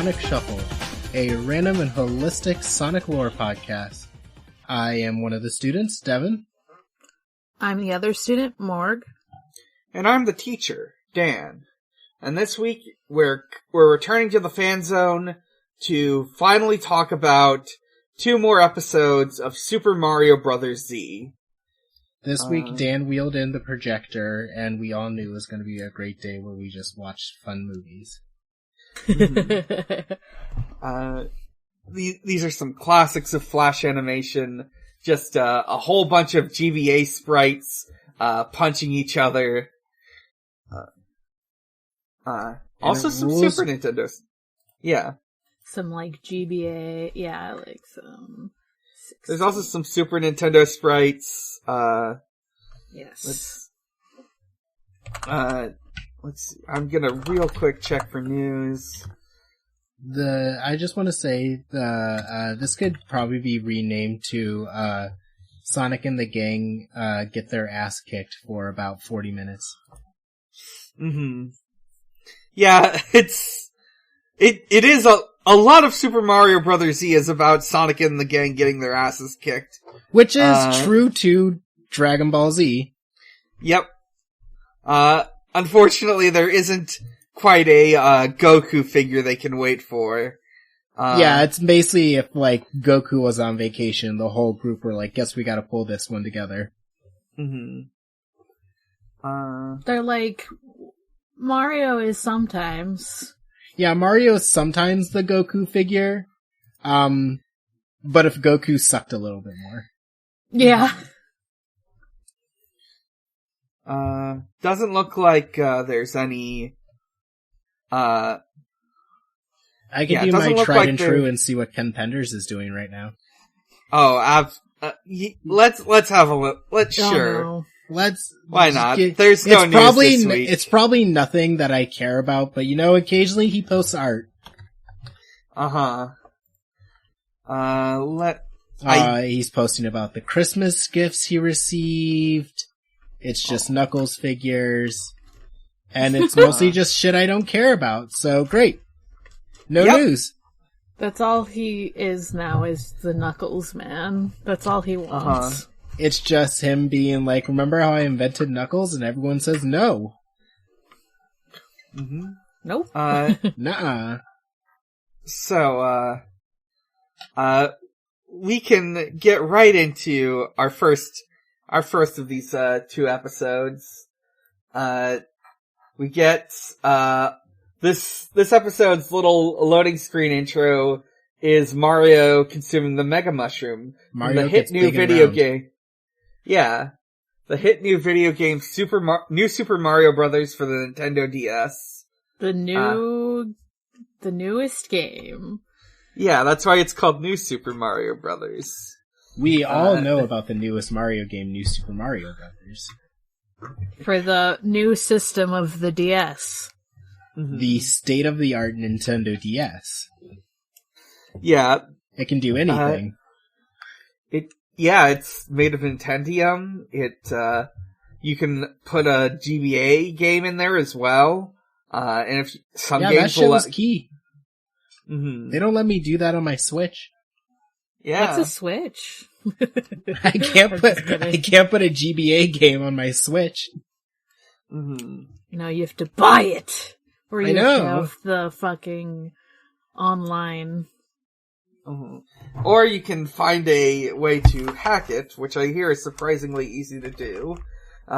Sonic Shuffle, a random and holistic Sonic lore podcast. I am one of the students, Devon. I'm the other student, Morg. And I'm the teacher, Dan. And this week, we're returning to the fan zone to finally talk about 2 more episodes of Super Mario Bros. Z. This week, Dan wheeled in the projector, and we all knew it was going to be a great day where we just watched fun movies. These are some classics of Flash animation. Just a whole bunch of GBA sprites punching each other. Also some Super Nintendo. Yeah. Some, GBA, some... 16. There's also some Super Nintendo sprites. Yes. Let's see. I'm gonna real quick check for news. I just want to say, this could probably be renamed to, Sonic and the Gang, get their ass kicked for about 40 minutes. Mm-hmm. Yeah, it is a lot of Super Mario Bros. Z is about Sonic and the gang getting their asses kicked. Which is true to Dragon Ball Z. Yep. Unfortunately, there isn't quite a Goku figure they can wait for. Yeah, it's basically if, Goku was on vacation, the whole group were like, guess we gotta pull this one together. Mm-hmm. They're like, Mario is sometimes... Yeah, Mario is sometimes the Goku figure, but if Goku sucked a little bit more. Yeah. Doesn't look like there's any... I could do my tried and true and see what Ken Penders is doing right now. Oh, let's have a look. Sure. No. Why not? There's no news this week. It's probably nothing that I care about, but occasionally he posts art. He's posting about the Christmas gifts he received. It's just Knuckles figures. And it's mostly just shit I don't care about, so great. No news. That's all he is now, is the Knuckles man. That's all he wants. It's just him being like, remember how I invented Knuckles? And everyone says no. Mm-hmm. Nope. Nuh-uh. So, we can get right into our first of these 2 episodes. We get this episode's little loading screen intro is Mario consuming the Mega Mushroom. Mario the hit gets new big video and round. game. Yeah. The hit new video game New Super Mario Bros. For the Nintendo DS. The newest game. Yeah, that's why it's called New Super Mario Bros. We all know about the newest Mario game, New Super Mario Bros. For the new system of the DS. Mm-hmm. The state-of-the-art Nintendo DS. Yeah. It can do anything. It's made of Intendium. You can put a GBA game in there as well. And if some games that shit was key. Mm-hmm. They don't let me do that on my Switch. Yeah. What's a Switch? I can't put a GBA game on my Switch. Mm-hmm. No, you have to buy it. Or you know. have the fucking online. Mm-hmm. Or you can find a way to hack it, which I hear is surprisingly easy to do. We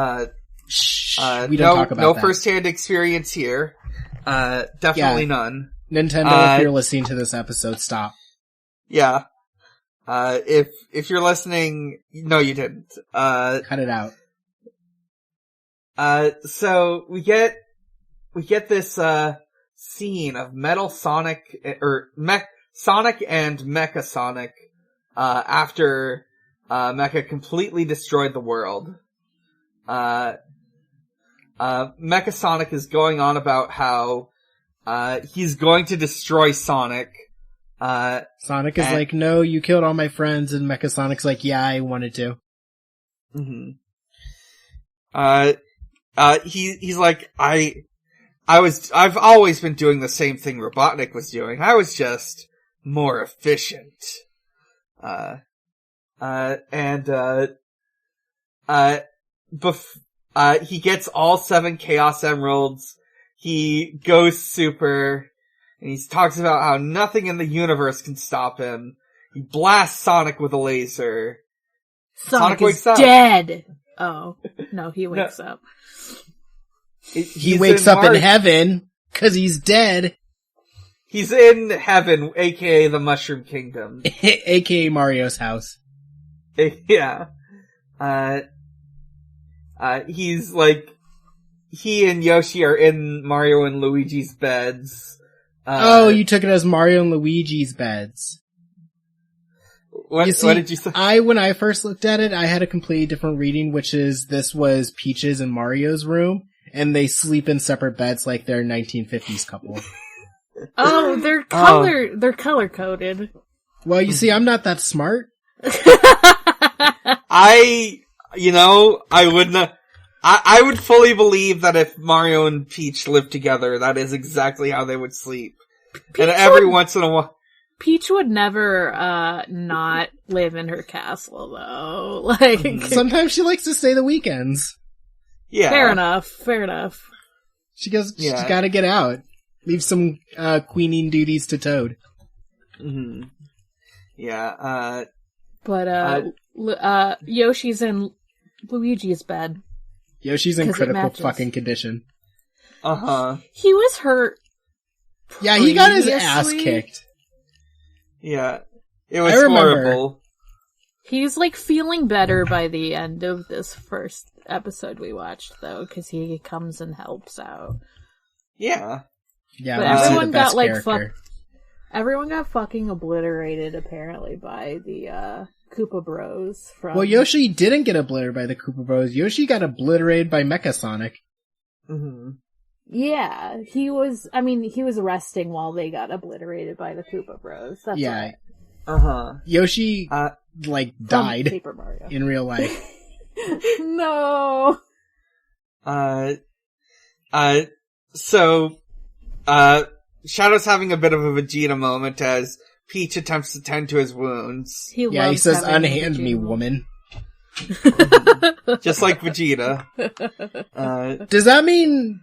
don't talk about no that. first-hand experience here. Definitely none. Nintendo, if you're listening to this episode, stop. Yeah. If you're listening, no, you didn't. Cut it out. So we get this, scene of Metal Sonic, Sonic and Mecha Sonic, after, Mecha completely destroyed the world. Mecha Sonic is going on about how, he's going to destroy Sonic. Sonic is like, no, you killed all my friends, and Mecha Sonic's like, yeah, I wanted to. Mm-hmm. He's like, I've always been doing the same thing Robotnik was doing. I was just more efficient. He gets all 7 Chaos Emeralds. He goes super, and he talks about how nothing in the universe can stop him. He blasts Sonic with a laser. Sonic wakes up. Dead! Oh. No, he wakes up. He wakes up in heaven, 'cause he's dead. He's in heaven, aka the Mushroom Kingdom. Aka Mario's house. Yeah. He's like, he and Yoshi are in Mario and Luigi's beds. You took it as Mario and Luigi's beds. What did you say? When I first looked at it, I had a completely different reading, which is this was Peach's and Mario's room, and they sleep in separate beds like they're 1950s couple. Oh, they're color coded. Well, you see, I'm not that smart. I would fully believe that if Mario and Peach lived together, that is exactly how they would sleep. And every once in a while... Peach would never, not live in her castle, though. Like... Sometimes she likes to stay the weekends. Yeah. Fair enough. She gotta get out. Leave some, queening duties to Toad. Mm-hmm. Yeah, Yoshi's in Luigi's bed. Yoshi's in critical fucking condition. Uh-huh. He was hurt. Yeah, he got his ass kicked. Yeah. It was horrible. He's, like, feeling better by the end of this first episode we watched, though, because he comes and helps out. Yeah. Yeah, but everyone got, like, everyone got fucking obliterated, apparently, by the, Koopa Bros from... Well, Yoshi didn't get obliterated by the Koopa Bros. Yoshi got obliterated by Mecha Sonic. Mm-hmm. Yeah, he was resting while they got obliterated by the Koopa Bros. That's right. Uh-huh. Yoshi, died Paper Mario. in real life. No! Shadow's having a bit of a Vegeta moment as Peach attempts to tend to his wounds. He says, "Unhand me, woman." Just like Vegeta. Does that mean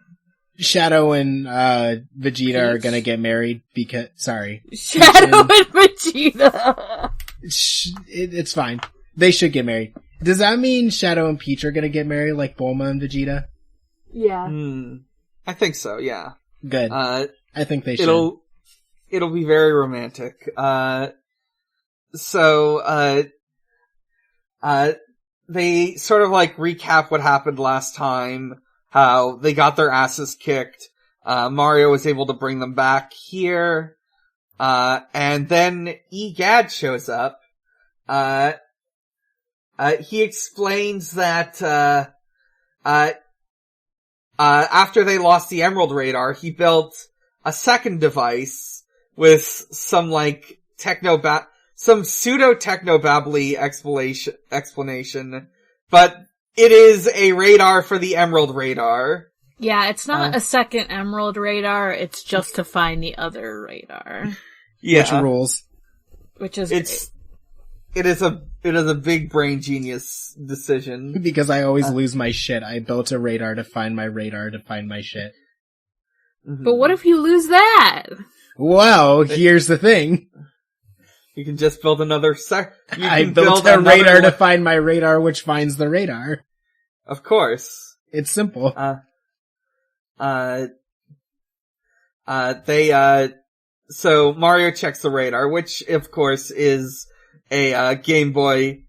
Shadow and Vegeta are gonna get married? Shadow and Vegeta! It's fine. They should get married. Does that mean Shadow and Peach are gonna get married like Bulma and Vegeta? Yeah. I think so, yeah. Good. I think they should. It'll be very romantic. They sort of like recap what happened last time, how they got their asses kicked. Mario was able to bring them back here. And then Egad shows up. He explains that, after they lost the Emerald Radar, he built a second device with some some pseudo-techno-babbly explanation, but it is a radar for the Emerald Radar. Yeah, it's not a second Emerald Radar, it's just to find the other radar. Yeah. Which rules. Which is It is a big brain genius decision. Because I always lose my shit. I built a radar to find my radar to find my shit. But what if you lose that? Well, here's the thing. You can just build another I built a radar to find my radar, which finds the radar. Of course. It's simple. So Mario checks the radar, which of course is a Game Boy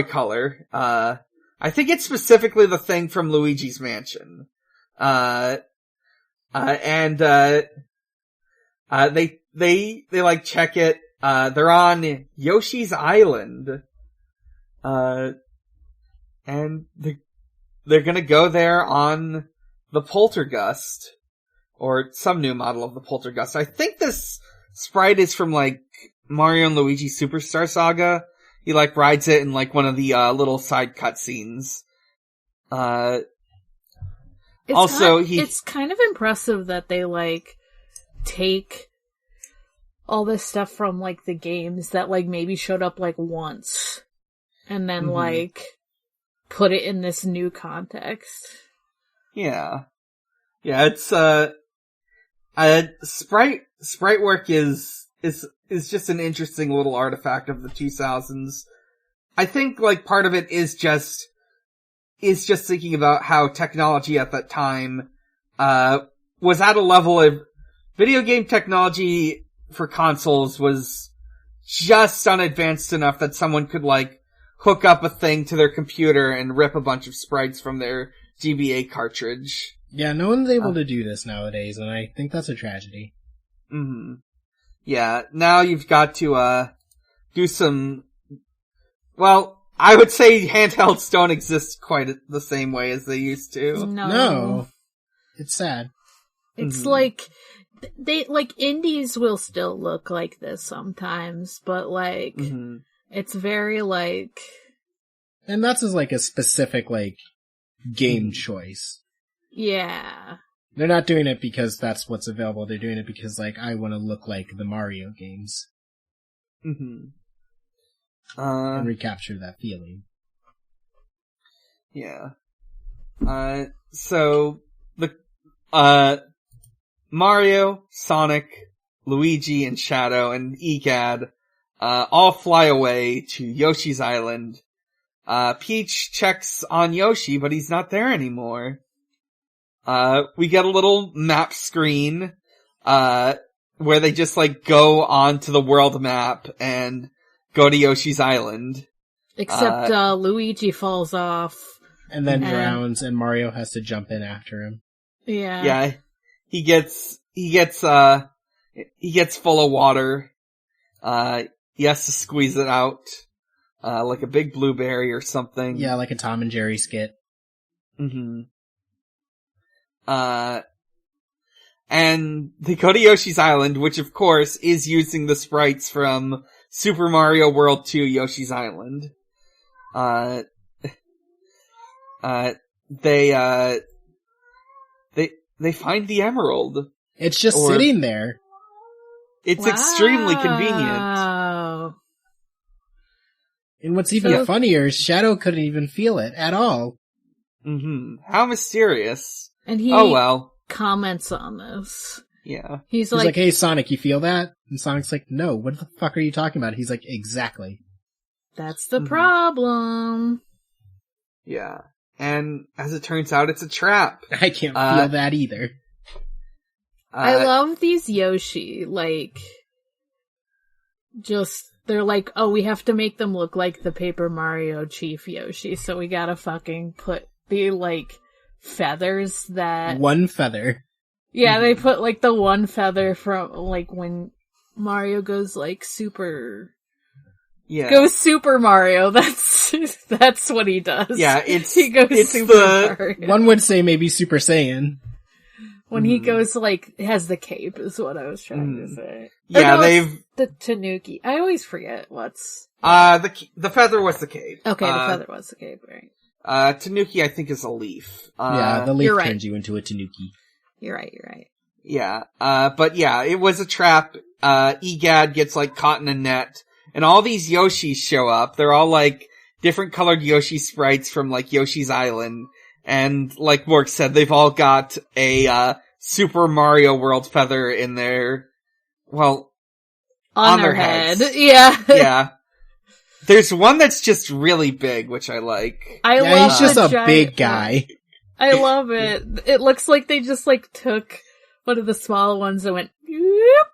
Color. I think it's specifically the thing from Luigi's Mansion. They like check it. They're on Yoshi's Island. And they're gonna go there on the Poltergust. Or some new model of the Poltergust. I think this sprite is from Mario and Luigi Superstar Saga. He rides it in one of the little side cutscenes. It's kind of impressive that they, like, take all this stuff from, like, the games that, like, maybe showed up, like, once. And then, like, put it in this new context. Yeah. Yeah, it's, sprite work is just an interesting little artifact of the 2000s. I think, like, part of it is just thinking about how technology at that time, was at a level of video game technology for consoles was just unadvanced enough that someone could, like, hook up a thing to their computer and rip a bunch of sprites from their GBA cartridge. Yeah, no one's able to do this nowadays, and I think that's a tragedy. Yeah, now you've got to, do some, well, I would say handhelds don't exist quite the same way as they used to. No. It's sad. It's like, indies will still look like this sometimes, but, like, it's very, like... And that's just, like, a specific, like, game choice. Yeah. They're not doing it because that's what's available. They're doing it because, like, I want to look like the Mario games. And recapture that feeling. Yeah. So, the, Mario, Sonic, Luigi, and Shadow, and Egad, all fly away to Yoshi's Island. Peach checks on Yoshi, but he's not there anymore. We get a little map screen, where they just, like, go onto the world map and go to Yoshi's Island. Except, Luigi falls off. And then drowns, and Mario has to jump in after him. Yeah. Yeah. He gets full of water. He has to squeeze it out, like a big blueberry or something. Yeah, like a Tom and Jerry skit. And they go to Yoshi's Island, which of course is using the sprites from Super Mario World 2 Yoshi's Island. They find the emerald. It's just sitting there. It's extremely convenient. And what's even funnier is Shadow couldn't even feel it at all. How mysterious. And he comments on this. Yeah. He's like, hey, Sonic, you feel that? And Sonic's like, no, what the fuck are you talking about? He's like, exactly. That's the problem. Yeah. And as it turns out, it's a trap. I can't feel that either. I love these Yoshi, like, they're like, oh, we have to make them look like the Paper Mario Chief Yoshi, so we gotta fucking put the, like, feathers that... One feather. Yeah, they put, like, the one feather from, like, when Mario goes, like, super... Yeah. Goes Super Mario, that's what he does. Yeah, he goes Super Mario. One would say maybe Super Saiyan. When he goes, like, has the cape is what I was trying to say. Yeah, the Tanuki. I always forget what's... the feather was the cape. Okay, the feather was the cape, right. Tanuki, I think, is a leaf. Yeah, the leaf turns you into a Tanuki. You're right. Yeah, but yeah, it was a trap. Egad gets, like, caught in a net, and all these Yoshis show up. They're all, like, different colored Yoshi sprites from, like, Yoshi's Island. And, like Morg said, they've all got a, Super Mario World feather in their, well, on their heads. Yeah. Yeah. There's one that's just really big, which I like. He's just a big guy. I love it. It looks like they just, like, took one of the small ones and went, whoop.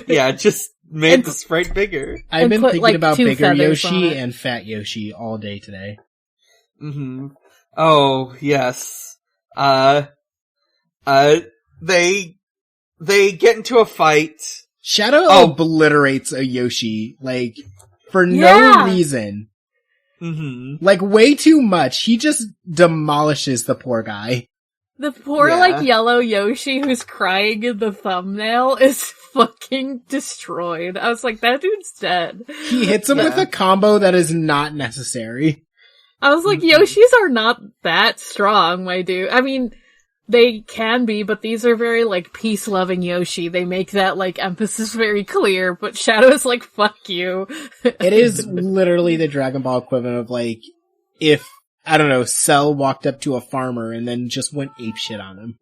Yeah, just made the sprite bigger. I've been thinking about bigger Yoshi and fat Yoshi all day today. Oh, yes. They get into a fight. Shadow obliterates a Yoshi, like, for no reason. Like, way too much. He just demolishes the poor guy. The poor, like, yellow Yoshi who's crying in the thumbnail is fucking destroyed. I was like, that dude's dead. He hits him with a combo that is not necessary. I was like, Yoshis are not that strong, my dude. I mean, They can be, but these are very, like, peace-loving Yoshi. They make that, like, emphasis very clear, but Shadow is like, fuck you. It is literally the Dragon Ball equivalent of, like, if, I don't know, Cell walked up to a farmer and then just went apeshit on him.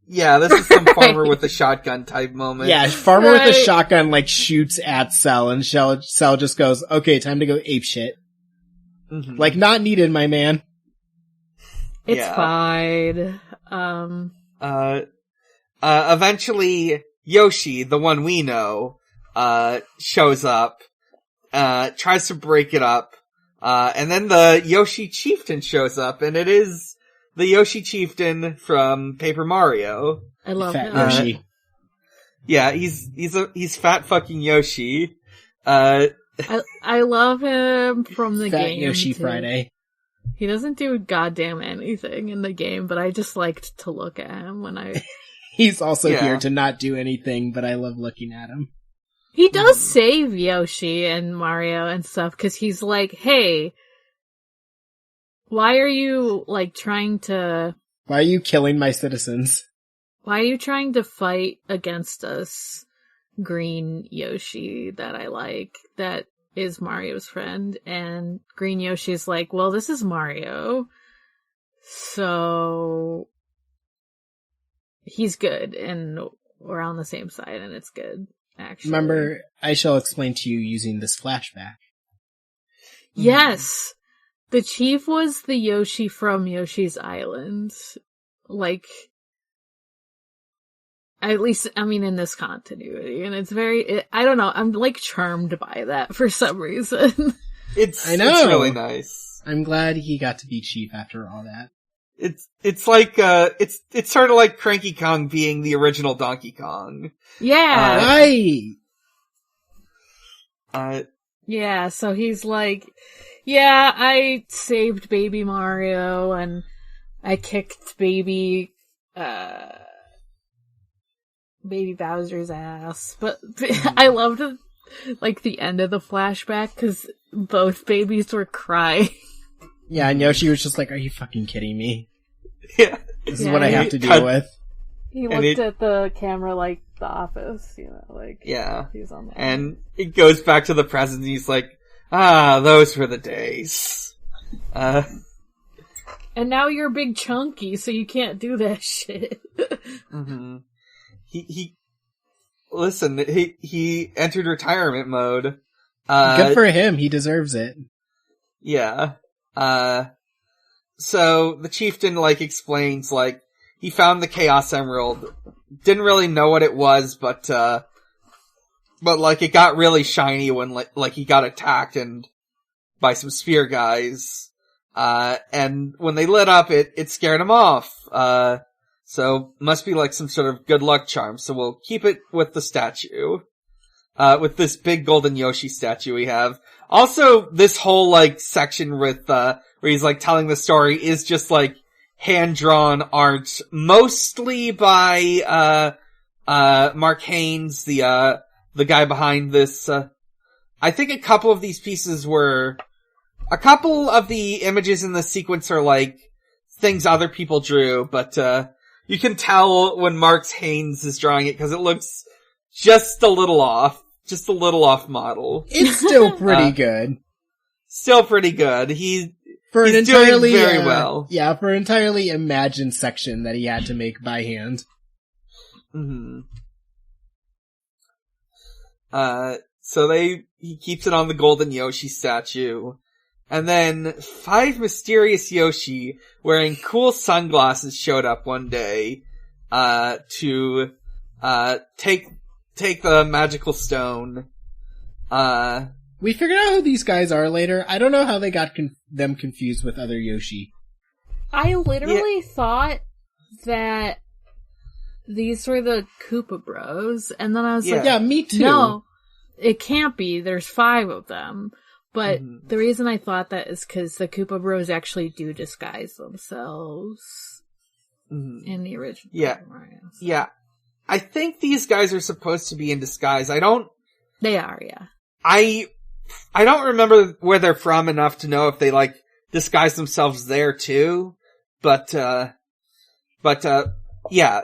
Yeah, this is some farmer with a shotgun type moment. Yeah, farmer with a shotgun, like, shoots at Cell, and Cell just goes, okay, time to go apeshit. Mm-hmm. Like, not needed, my man. It's fine. Eventually, Yoshi, the one we know, shows up, tries to break it up, and then the Yoshi Chieftain shows up, and it is the Yoshi Chieftain from Paper Mario. I love Fat him. Yoshi. Yeah, he's fat fucking Yoshi. I love him from the Fat game. Yoshi too. Friday. He doesn't do goddamn anything in the game, but I just liked to look at him when I... He's also here to not do anything, but I love looking at him. He does save Yoshi and Mario and stuff, because he's like, hey, why are you, like, trying to... Why are you killing my citizens? Why are you trying to fight against us, Green Yoshi, that I like, that is Mario's friend? And Green Yoshi's like, well, this is Mario, so he's good, and we're on the same side, and it's good, actually. Remember, I shall explain to you using this flashback. Yes! The chief was the Yoshi from Yoshi's Island. Like, at least, I mean, in this continuity. And it's I don't know, I'm, like, charmed by that for some reason. It's really nice. I'm glad he got to be chief after all that. It's like, it's sort of like Cranky Kong being the original Donkey Kong. Yeah! Right! Yeah, so he's like, yeah, I saved Baby Mario, and I kicked Baby Bowser's ass. But I loved, like, the end of the flashback, because both babies were crying. Yeah, and Yoshi was just like, are you fucking kidding me? Yeah. This is what I have to deal with. He looked at the camera like The Office, like... Yeah. He's on that. And it goes back to the present, and he's like, those were the days. And now you're big chunky, so you can't do that shit. Mm-hmm. He entered retirement mode. Good for him, he deserves it. Yeah. So the chieftain, like, explains, like, he found the Chaos Emerald. Didn't really know what it was, but like, it got really shiny when, like, he got attacked by some spear guys. And when they lit up, it scared him off. So must be like some sort of good luck charm. So we'll keep it with the statue. With this big golden Yoshi statue we have. Also, this whole, like, section with, where he's, like, telling the story is just, like, hand-drawn art, mostly by, Mark Haynes, the guy behind this, I think a couple of these pieces a couple of the images in the sequence are, like, things other people drew, but, you can tell when Mark Haynes is drawing it, because it looks just a little off model. It's still pretty good. Still pretty good. He's doing very well. Yeah, for an entirely imagined section that he had to make by hand. Mm-hmm. So he keeps it on the golden Yoshi statue. And then 5 mysterious Yoshi wearing cool sunglasses showed up one day, to, take the magical stone. We figured out who these guys are later. I don't know how they got them confused with other Yoshi. I literally thought that these were the Koopa Bros, and then I was like, yeah, me too. No, it can't be. There's 5 of them. But the reason I thought that is because the Koopa Bros actually do disguise themselves in the original. Yeah. Mario. Yeah. I think these guys are supposed to be in disguise. They are, yeah. I don't remember where they're from enough to know if they, like, disguise themselves there too. But yeah,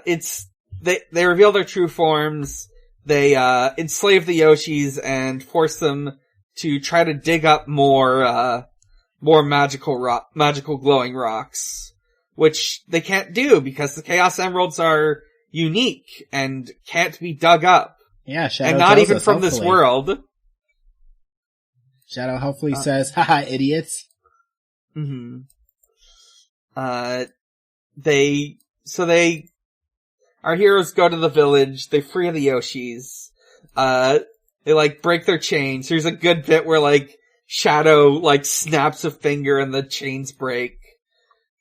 they reveal their true forms. They enslave the Yoshis and force them to try to dig up more magical glowing rocks, which they can't do because the Chaos Emeralds are unique and can't be dug up. Yeah, Shadow and not tells even us, from this hopefully. world. Shadow hopefully says, haha, idiots. Mm-hmm. Our heroes go to the village, they free the Yoshis, they like break their chains. There's a good bit where like Shadow like snaps a finger and the chains break,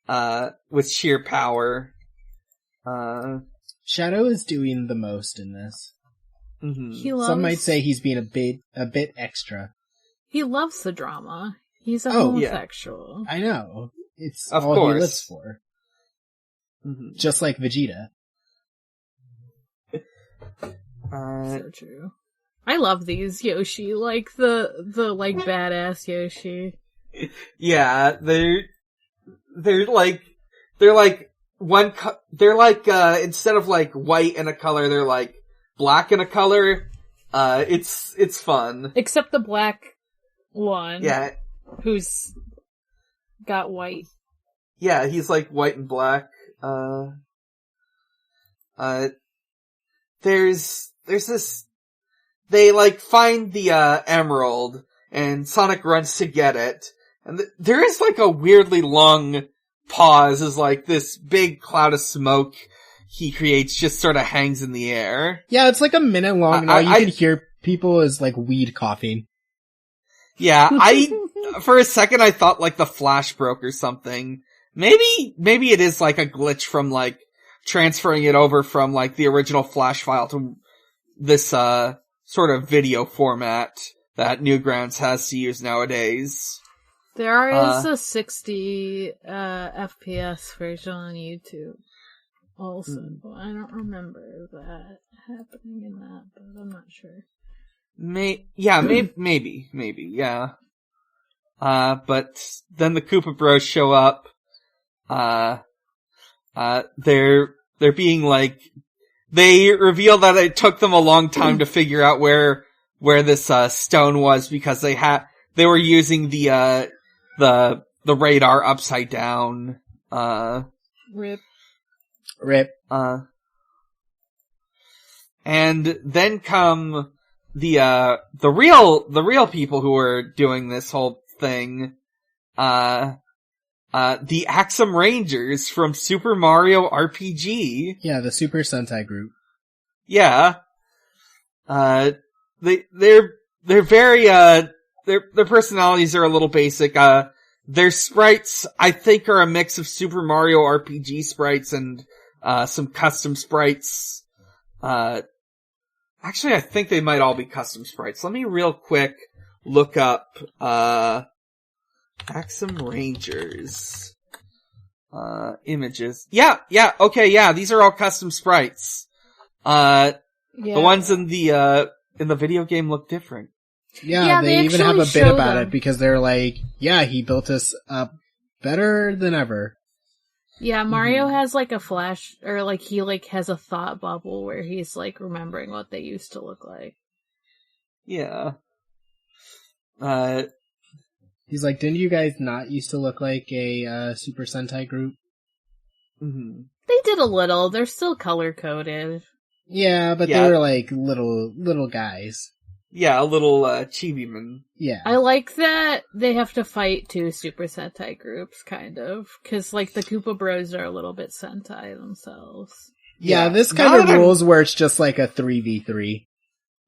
with sheer power. Shadow is doing the most in this. Mm-hmm. Some might say he's being a bit extra. He loves the drama. He's a Oh, homosexual. I know. It's Of all course. he lives for. Mm-hmm. Just like Vegeta. So true. I love these Yoshi, like the like badass Yoshi. Yeah, they're like instead of like white in a color, they're like black in a color. It's fun. Except the black one. Yeah. Who's got white. Yeah, he's like white and black. There's this, they like find the, emerald, and Sonic runs to get it, and there is like a weirdly long pause as like this big cloud of smoke he creates just sort of hangs in the air. Yeah, it's like a minute long, and all you can hear people is like weed coughing. Yeah, for a second I thought like the flash broke or something. Maybe it is like a glitch from like transferring it over from like the original flash file to this, sort of video format that Newgrounds has to use nowadays. There is a 60 FPS version on YouTube. Also, I don't remember that happening in that, but I'm not sure. Maybe, yeah. But then the Koopa Bros show up. They're being like, they reveal that it took them a long time to figure out where this, stone was because they were using the radar upside down. Rip. And then come the real people who are doing this whole thing. The Axum Rangers from Super Mario RPG. Yeah, the Super Sentai group. Yeah. They're very, their personalities are a little basic. Their sprites, I think, are a mix of Super Mario RPG sprites and, some custom sprites. Actually, I think they might all be custom sprites. Let me real quick look up, Axum Rangers. Images. Yeah, okay, yeah, these are all custom sprites. The ones in the video game look different. Yeah, they even have a bit about it because they're like, yeah, he built us up better than ever. Yeah, Mario has like a flash, or like he like has a thought bubble where he's like remembering what they used to look like. Yeah. He's like, didn't you guys not used to look like a Super Sentai group? Mm-hmm. They did a little. They're still color-coded. Yeah, but they were like little guys. Yeah, a little chibi-man. Yeah. I like that they have to fight two Super Sentai groups, kind of. Because, like, the Koopa Bros are a little bit Sentai themselves. Yeah, this kind of rules where it's just like a 3v3.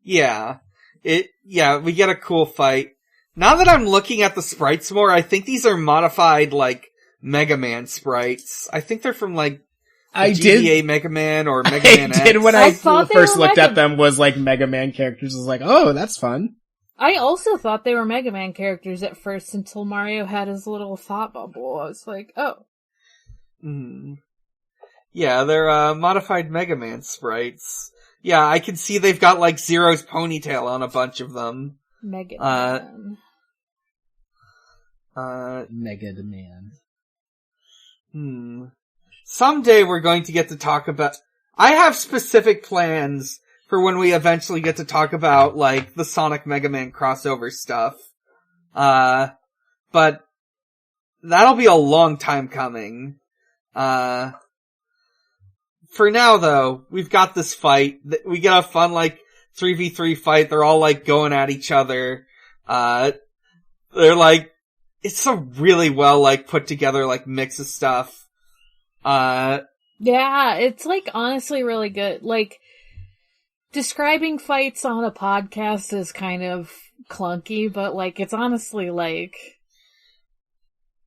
Yeah. We get a cool fight. Now that I'm looking at the sprites more, I think these are modified, like, Mega Man sprites. I think they're from, like, GBA Mega Man or Mega Man X. I did when I first looked at them was, like, Mega Man characters. I was like, oh, that's fun. I also thought they were Mega Man characters at first until Mario had his little thought bubble. I was like, oh. Yeah, they're, modified Mega Man sprites. Yeah, I can see they've got, like, Zero's ponytail on a bunch of them. Mega Man. Mega Man. someday we're going to get to talk about... I have specific plans for when we eventually get to talk about, like, the Sonic Mega Man crossover stuff. But that'll be a long time coming. For now, though, we've got this fight. We get a fun, like, 3v3 fight. They're all, like, going at each other. They're, like, it's a really well, like, put together, like, mix of stuff. Yeah, it's, like, honestly really good. Like, describing fights on a podcast is kind of clunky, but, like, it's honestly, like,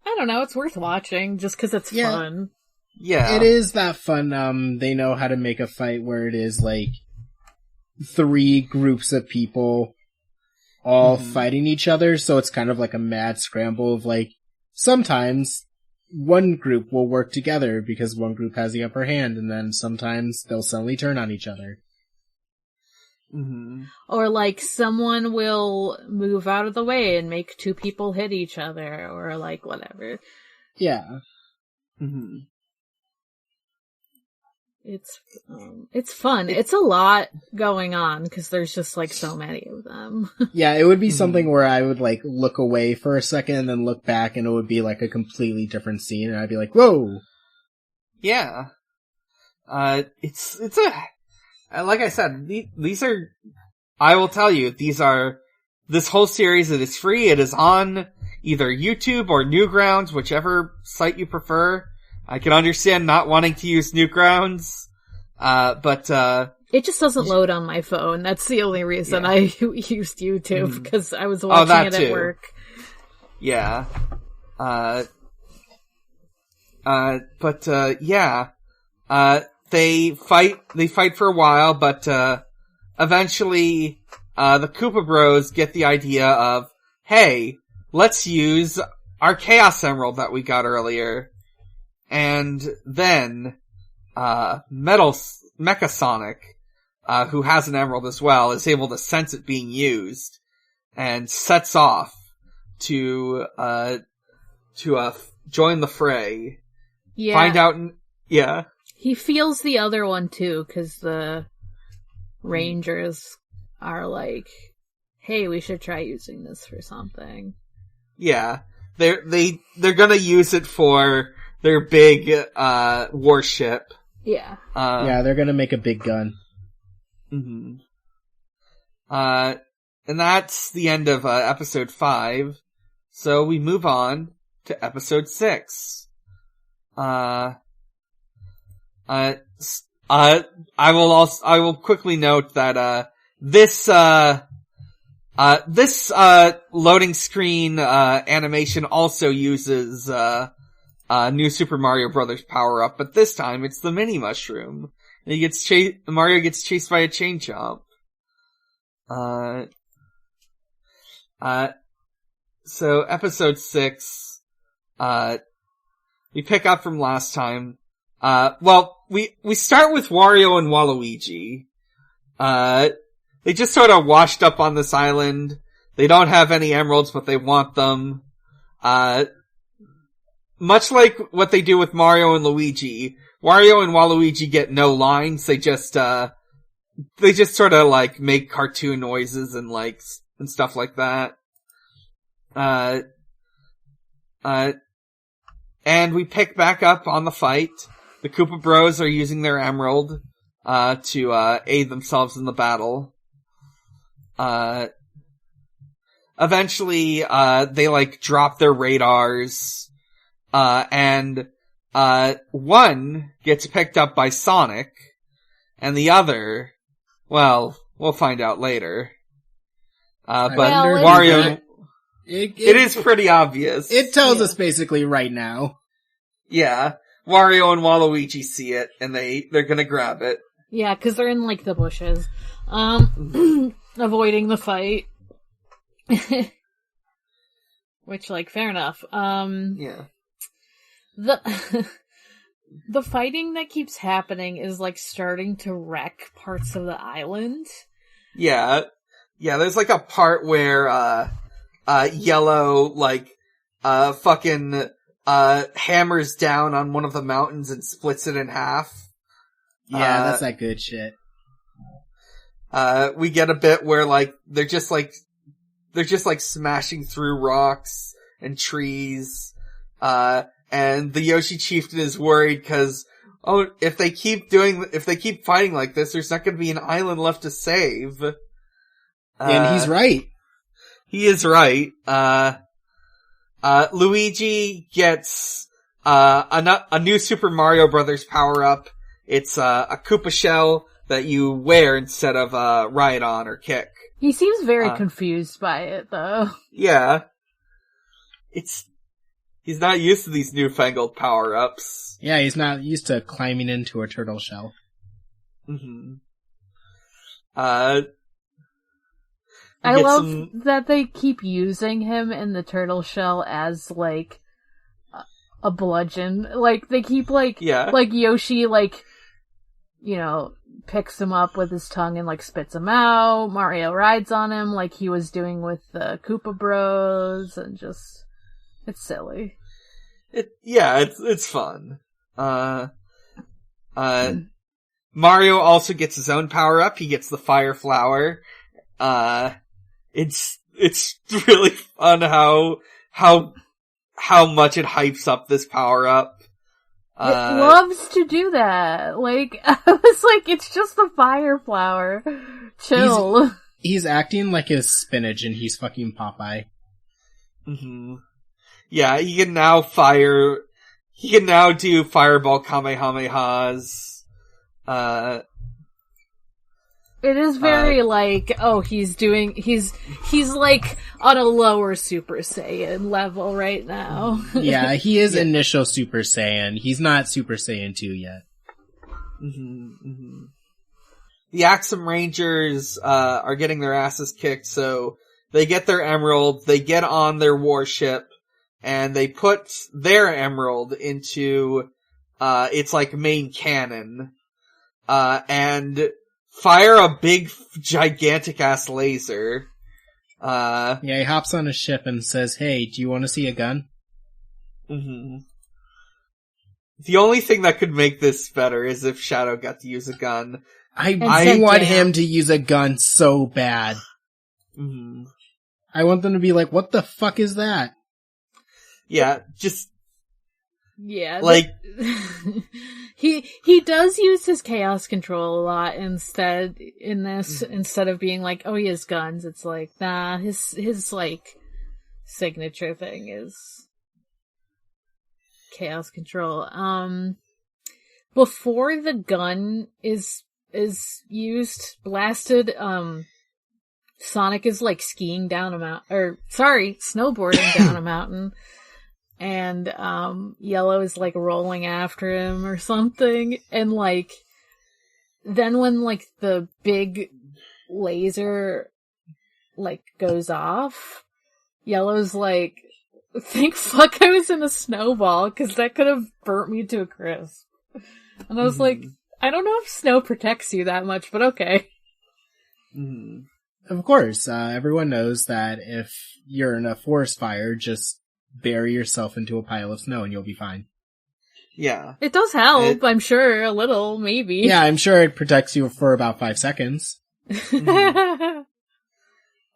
I don't know, it's worth watching just because it's fun. Yeah. It is that fun. They know how to make a fight where it is, like, 3 groups of people all fighting each other, so it's kind of like a mad scramble of, like, sometimes one group will work together because one group has the upper hand, and then sometimes they'll suddenly turn on each other. Mm-hmm. Or, like, someone will move out of the way and make 2 people hit each other, or, like, whatever. Yeah. Mm-hmm. It's fun. It's a lot going on, because there's just, like, so many of them. Yeah, it would be something where I would, like, look away for a second and then look back, and it would be, like, a completely different scene, and I'd be like, whoa! Yeah. It's like I said, these are, I will tell you, this whole series, it is free, it is on either YouTube or Newgrounds, whichever site you prefer. I can understand not wanting to use Newgrounds, but it just doesn't load on my phone. That's the only reason I used YouTube, because I was watching it at work. Yeah. They fight for a while, but eventually the Koopa Bros get the idea of, hey, let's use our Chaos Emerald that we got earlier. And then Mecha Sonic, who has an emerald as well, is able to sense it being used and sets off to join the fray. Yeah. Find out He feels the other one too, because the Rangers are like, hey, we should try using this for something. Yeah. They're gonna use it for their big, warship. Yeah. Yeah, they're gonna make a big gun. Mm-hmm. And that's the end of, episode 5. So we move on to episode 6. I will quickly note that, this loading screen, animation also uses, New Super Mario Brothers power up, but this time it's the mini mushroom. And Mario gets chased by a chain chomp. So episode 6, we pick up from last time. We start with Wario and Waluigi. They just sort of washed up on this island. They don't have any emeralds, but they want them. Much like what they do with Mario and Luigi, Wario and Waluigi get no lines. They just sort of like make cartoon noises and like, and stuff like that. And we pick back up on the fight. The Koopa Bros are using their emerald, to, aid themselves in the battle. Eventually, they like drop their radars. And one gets picked up by Sonic, and the other, well, we'll find out later. But Wario, it is pretty obvious. It tells us basically right now. Yeah. Wario and Waluigi see it, and they're gonna grab it. Yeah, cause they're in like the bushes. Avoiding the fight. Which, like, fair enough. Yeah. The fighting that keeps happening is, like, starting to wreck parts of the island. Yeah. Yeah, there's, like, a part where, Yellow, like, fucking, hammers down on one of the mountains and splits it in half. Yeah, that's that good shit. We get a bit where, like, they're just smashing through rocks and trees. And the Yoshi chieftain is worried because, if they keep fighting like this, there's not gonna be an island left to save. And he's right. He is right. Luigi gets, a new Super Mario Brothers power-up. It's, a Koopa shell that you wear instead of, ride on or kick. He seems very confused by it, though. Yeah. He's not used to these newfangled power-ups. Yeah, he's not used to climbing into a turtle shell. Mm-hmm. I love that they keep using him in the turtle shell as, like, a bludgeon. Like, they keep, like Yoshi, like, you know, picks him up with his tongue and, like, spits him out. Mario rides on him like he was doing with the Koopa Bros, and just, it's silly. It's fun. Mario also gets his own power-up. He gets the Fire Flower. It's really fun how much it hypes up this power-up. It loves to do that. Like, I was like, it's just the Fire Flower. Chill. He's acting like his spinach and he's fucking Popeye. Mm-hmm. Yeah, he can now do Fireball Kamehamehas. It is very like, he's like on a lower Super Saiyan level right now. Yeah, he is initial Super Saiyan. He's not Super Saiyan 2 yet. Mm-hmm, mm-hmm. The Axum Rangers, are getting their asses kicked, so they get their emerald, they get on their warship, and they put their emerald into, its like main cannon, and fire a big, gigantic-ass laser. Yeah, he hops on a ship and says, "Hey, do you want to see a gun?" Mm-hmm. The only thing that could make this better is if Shadow got to use a gun. I want him to use a gun so bad. Mm-hmm. I want them to be like, "What the fuck is that?" Yeah, just... Yeah, like... He does use his chaos control a lot instead of being like, he has guns. It's like, nah, his like signature thing is chaos control. Before the gun is blasted, Sonic is like skiing down a mountain, snowboarding down a mountain. And, Yellow is, like, rolling after him or something. And, like, then when, like, the big laser, like, goes off, Yellow's like, thank fuck I was in a snowball, because that could have burnt me to a crisp. And I was like, I don't know if snow protects you that much, but okay. Mm-hmm. Of course, everyone knows that if you're in a forest fire, just bury yourself into a pile of snow and you'll be fine. Yeah. It does help, I'm sure, a little, maybe. Yeah, I'm sure it protects you for about 5 seconds. Mm-hmm.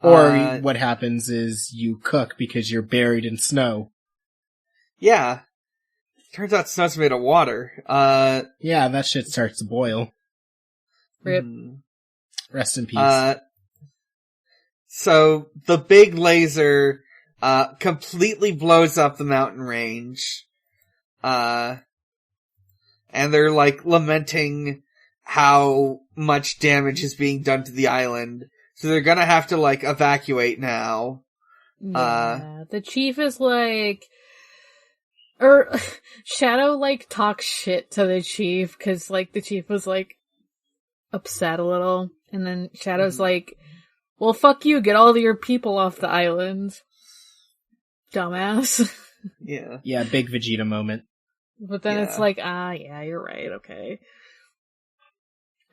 Or what happens is you cook because you're buried in snow. Yeah. Turns out snow's made of water. Yeah, that shit starts to boil. Rip. Rest in peace. So, the big laser completely blows up the mountain range. And they're like lamenting how much damage is being done to the island. So they're gonna have to like evacuate now. Yeah, the chief is like, Shadow like talks shit to the chief cause like the chief was like upset a little. And then Shadow's like, well fuck you, get all of your people off the island. Dumbass. Yeah. Yeah, big Vegeta moment. But then it's like, yeah, you're right, okay.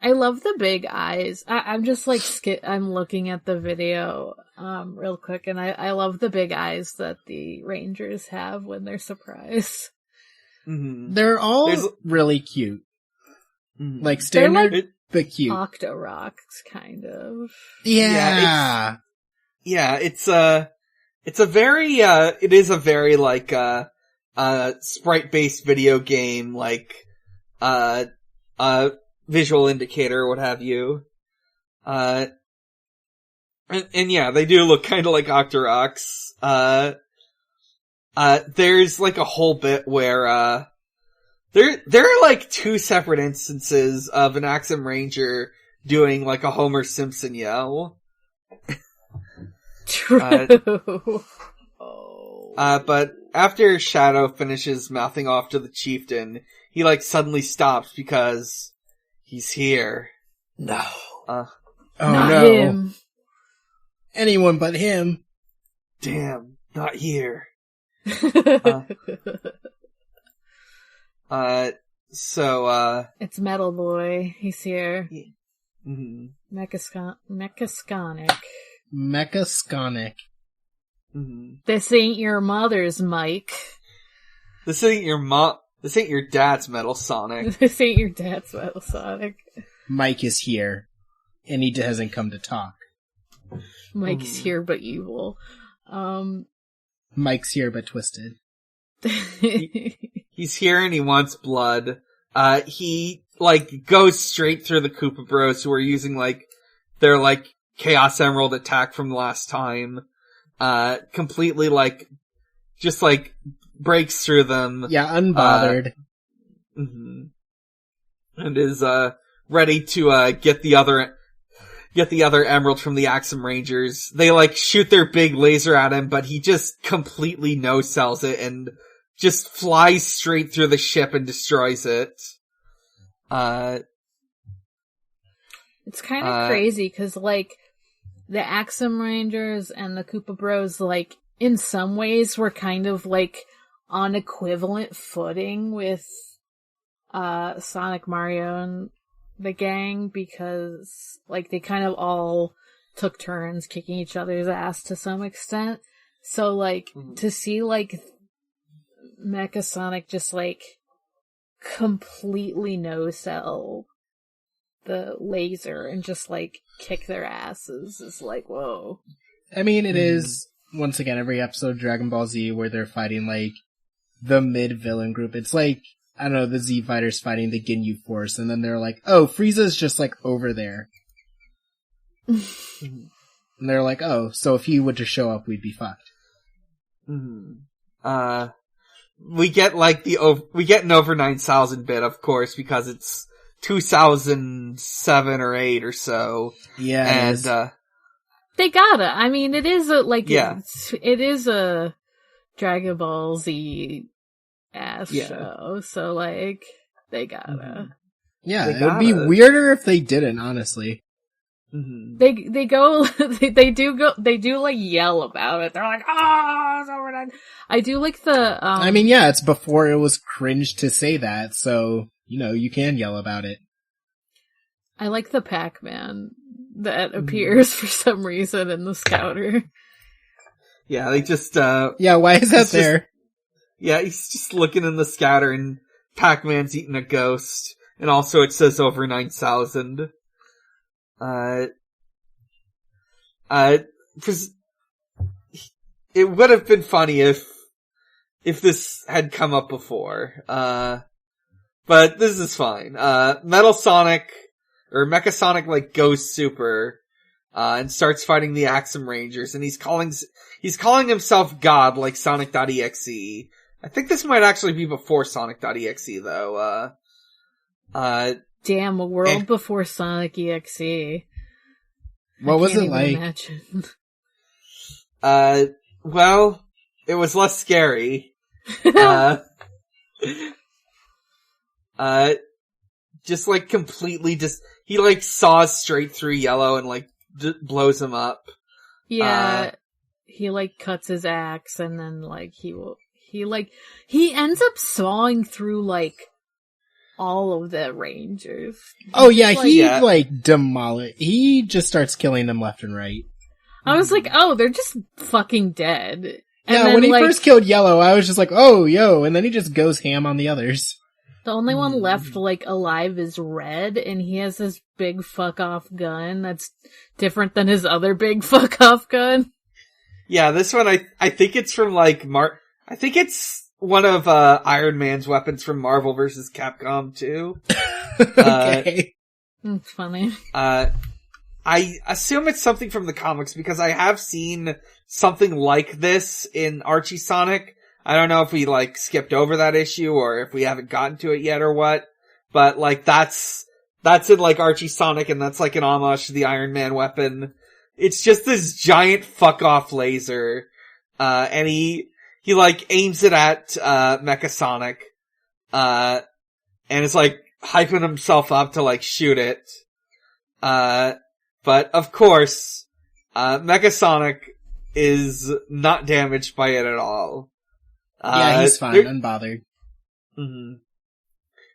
I love the big eyes. I'm just like, I'm looking at the video, real quick, and I love the big eyes that the Rangers have when they're surprised. Mm-hmm. They're all really cute. Mm-hmm. Like, standard, but cute. Octorocks, kind of. Yeah. It's a very, it is a very, like, sprite-based video game, like, visual indicator, what have you. And yeah, they do look kinda like Octorocks. There's like a whole bit where, there are like two separate instances of an Axum Ranger doing like a Homer Simpson yell. True. But after Shadow finishes mouthing off to the chieftain, he like suddenly stops because he's here. No. Oh no. Him. Anyone but him. Damn, not here. It's Metal Boy. He's here. Mm-hmm. Mechasconic. Mm-hmm. This ain't your mother's, Mike. This ain't your dad's Metal Sonic. This ain't your dad's Metal Sonic. Mike is here, and he hasn't come to talk. Mike's here but evil. Mike's here but twisted. He's here and he wants blood. He, like, goes straight through the Koopa Bros who are using, like, their, like, Chaos Emerald attack from last time. Completely, like, just, like, breaks through them. Yeah, unbothered. Mm-hmm. And is, ready to, get the other emerald from the Axum Rangers. They, like, shoot their big laser at him, but he just completely no-sells it and just flies straight through the ship and destroys it. It's kind of crazy, cause, like, the Axum Rangers and the Koopa Bros, like, in some ways were kind of, like, on equivalent footing with, Sonic, Mario, and the gang, because, like, they kind of all took turns kicking each other's ass to some extent. So, like, to see, like, Mecha Sonic just, like, completely no-sell the laser and just, like, kick their asses is like, whoa. I mean, it is, once again, every episode of Dragon Ball Z where they're fighting, like, the mid-villain group. It's like, I don't know, the Z Fighters fighting the Ginyu Force, and then they're like, oh, Frieza's just, like, over there. And they're like, oh, so if he were to show up, we'd be fucked. We get, like, we get an over 9,000 bit, of course, because it's 2007 or 8 or so. Yeah. And, they gotta. I mean, it is a, like, it is a Dragon Ball Z ass show, so, like, they gotta. Yeah, it would be weirder if they didn't, honestly. They go, they do like yell about it. They're like, it's over 9. I do like the, I mean, yeah, it's before it was cringe to say that, so, you know, you can yell about it. I like the Pac-Man that appears for some reason in the Scouter. Yeah, they just, yeah, why is that there? He's just looking in the Scouter and Pac-Man's eating a ghost. And also it says over 9,000. It would have been funny if this had come up before. But this is fine. Metal Sonic, or Mecha Sonic, like, goes super, and starts fighting the Axum Rangers, and he's calling himself God, like Sonic.exe. I think this might actually be before Sonic.exe, though. Damn, a world before Sonic EXE. What was it like? Imagine. Well, it was less scary. Just like completely he like saws straight through Yellow and like blows him up. Yeah, he like cuts his axe and then like he ends up sawing through like all of the Rangers. Oh yeah, he just starts killing them left and right. I was like, oh, they're just fucking dead. And Yeah, then, when he first killed Yellow, I was just like, oh, yo, and then he just goes ham on the others. The only one left, alive is Red, and he has this big fuck-off gun that's different than his other big fuck-off gun. Yeah, this one, I think it's from, I think it's one of, Iron Man's weapons from Marvel vs. Capcom 2. Okay. It's funny. I assume it's something from the comics because I have seen something like this in Archie Sonic. I don't know if we skipped over that issue or if we haven't gotten to it yet or what, but that's in Archie Sonic and that's an homage to the Iron Man weapon. It's just this giant fuck off laser, and he aims it at, Mecha Sonic, and is hyping himself up to shoot it. But of course, Mecha Sonic is not damaged by it at all. Yeah, he's fine, unbothered. Mm-hmm.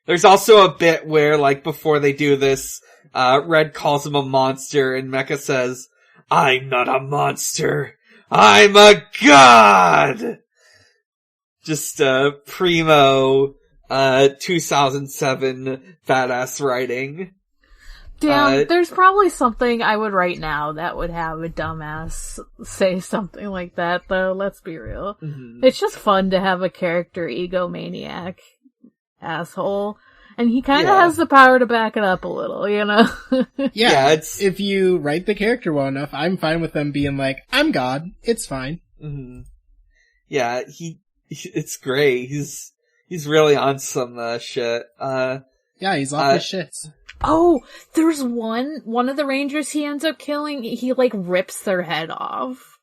There's also a bit where, before they do this, Red calls him a monster, and Mecha says, "I'm not a monster, I'm a god!" Just, primo, 2007 badass writing. Damn, there's probably something I would write now that would have a dumbass say something like that, though, let's be real. Mm-hmm. It's just fun to have a character egomaniac asshole, and he kinda has the power to back it up a little, you know? Yeah, if you write the character well enough, I'm fine with them being I'm God, it's fine. Mm-hmm. Yeah, it's great, he's really on some, shit, yeah, he's off his shits. Oh, there's one of the Rangers he ends up killing, he rips their head off.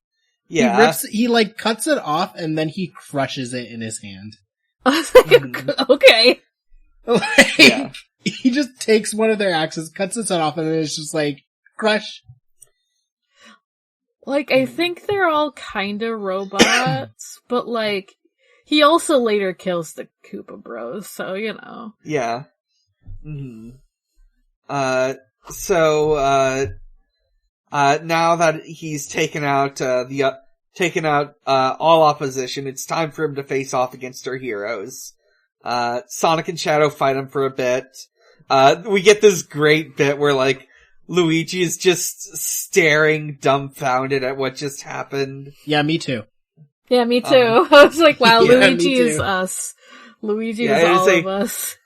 Yeah. He cuts it off and then he crushes it in his hand. I was like, okay. Yeah. He just takes one of their axes, cuts its head off, and then it's just crush. I think they're all kinda robots, but he also later kills the Koopa Bros, so, you know. Yeah. Mm-hmm. Now that he's taken out all opposition, it's time for him to face off against our heroes. Sonic and Shadow fight him for a bit. We get this great bit where Luigi is just staring dumbfounded at what just happened. Yeah, me too. Yeah, me too. I was like, wow, yeah, Luigi is us. Luigi is all of us.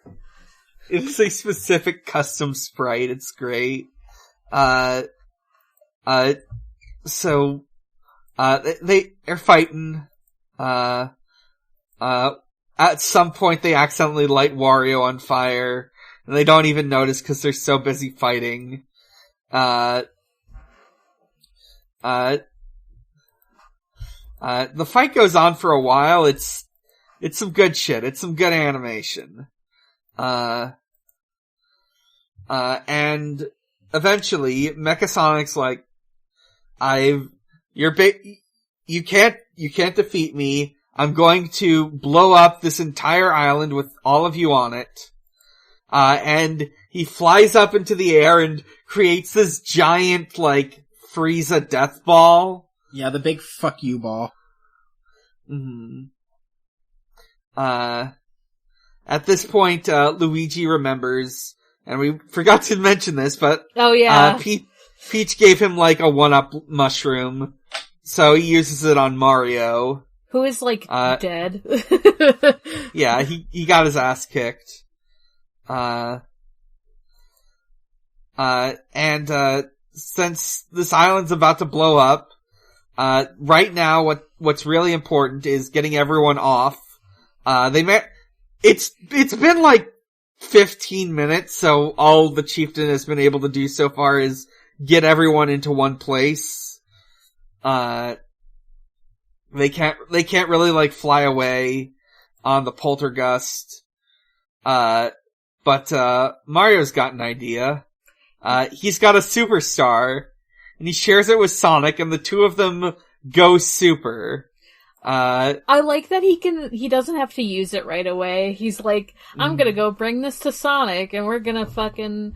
It's a specific custom sprite. It's great. So, they're fighting. At some point they accidentally light Wario on fire, and they don't even notice because they're so busy fighting. The fight goes on for a while. It's some good shit. It's some good animation. And eventually, Mecha Sonic's you can't defeat me. I'm going to blow up this entire island with all of you on it. And he flies up into the air and creates this giant, Frieza death ball. Yeah, the big fuck you ball. Mm-hmm. At this point, Luigi remembers, and we forgot to mention this, but oh yeah, Peach gave him a 1-up mushroom, so he uses it on Mario, who is dead. Yeah, he got his ass kicked. And since this island's about to blow up, right now what's really important is getting everyone off. It's been 15 minutes, so all the chieftain has been able to do so far is get everyone into one place. They can't really fly away on the poltergust. But Mario's got an idea. He's got a superstar, and he shares it with Sonic, and the two of them go super. I like that he doesn't have to use it right away. He's like, I'm gonna go bring this to Sonic and we're gonna fucking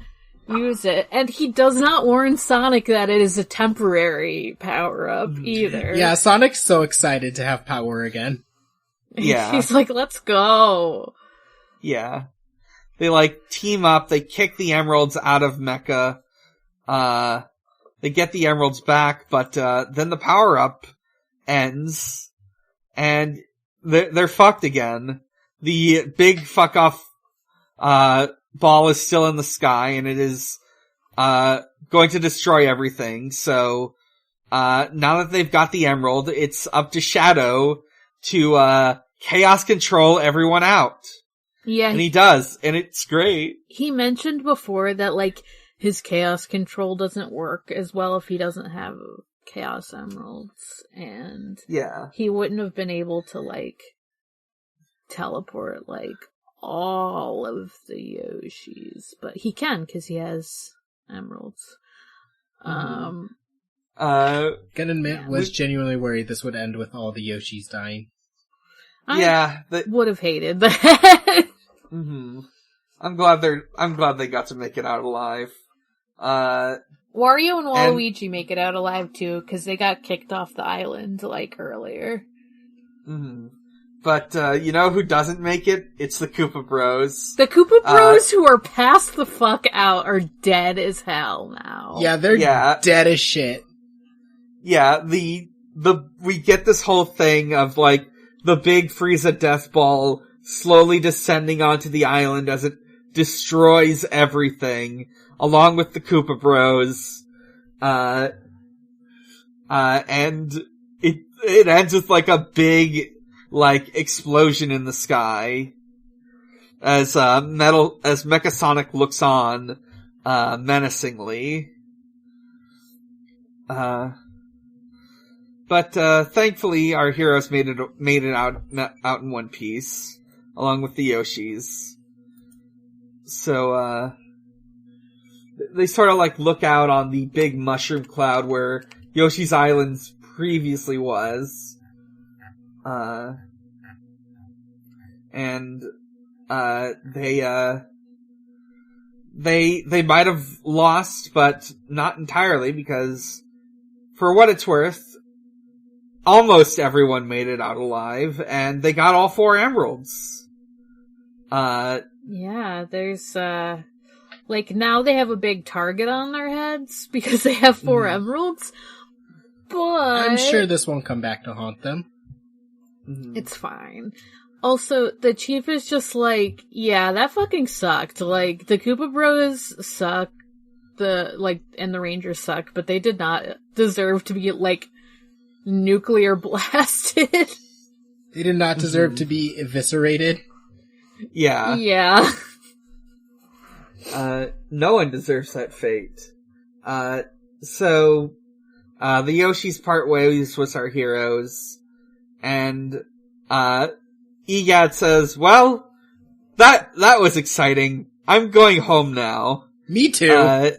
use it. And he does not warn Sonic that it is a temporary power-up either. Yeah, Sonic's so excited to have power again. Yeah. He's like, let's go. Yeah. They, like, team up, they kick the emeralds out of Mecha, they get the emeralds back, but, then the power-up ends, and they're fucked again. The big fuck-off, ball is still in the sky, and it is, going to destroy everything, so, now that they've got the emerald, it's up to Shadow to, chaos control everyone out. Yeah. And he does, and it's great. He mentioned before that, like, his chaos control doesn't work as well if he doesn't have chaos emeralds, and Yeah. he wouldn't have been able to, like, teleport, like, all of the Yoshis, but he can, because he has emeralds. Gonna admit, was genuinely worried this would end with all the Yoshis dying. I would have hated that. I'm glad they got to make it out alive. Wario and Waluigi make it out alive too, because they got kicked off the island, like, earlier. But, you know who doesn't make it? It's the Koopa Bros. The Koopa Bros who are passed the fuck out are dead as hell now. Yeah, they're dead as shit. Yeah, we get this whole thing of, like, the big Frieza death ball slowly descending onto the island as it destroys everything, along with the Koopa Bros. And it ends with, like, a big, like, explosion in the sky. As Mecha Sonic looks on, menacingly. But thankfully, our heroes made it out in one piece, along with the Yoshis. So, they sort of, like, look out on the big mushroom cloud where Yoshi's Island previously was. And they might have lost, but not entirely, because for what it's worth, almost everyone made it out alive, and they got all 4 emeralds. Yeah, there's, like, now they have a big target on their heads because they have 4 emeralds, but I'm sure this won't come back to haunt them. It's fine. Also, the chief is just like, yeah, that fucking sucked. Like, the Koopa Bros suck, and the Rangers suck, but they did not deserve to be, like, nuclear blasted. They did not deserve to be eviscerated. Yeah. Yeah. No one deserves that fate. So, the Yoshis part ways with our heroes, and, Egad says, well, that was exciting. I'm going home now. Me too.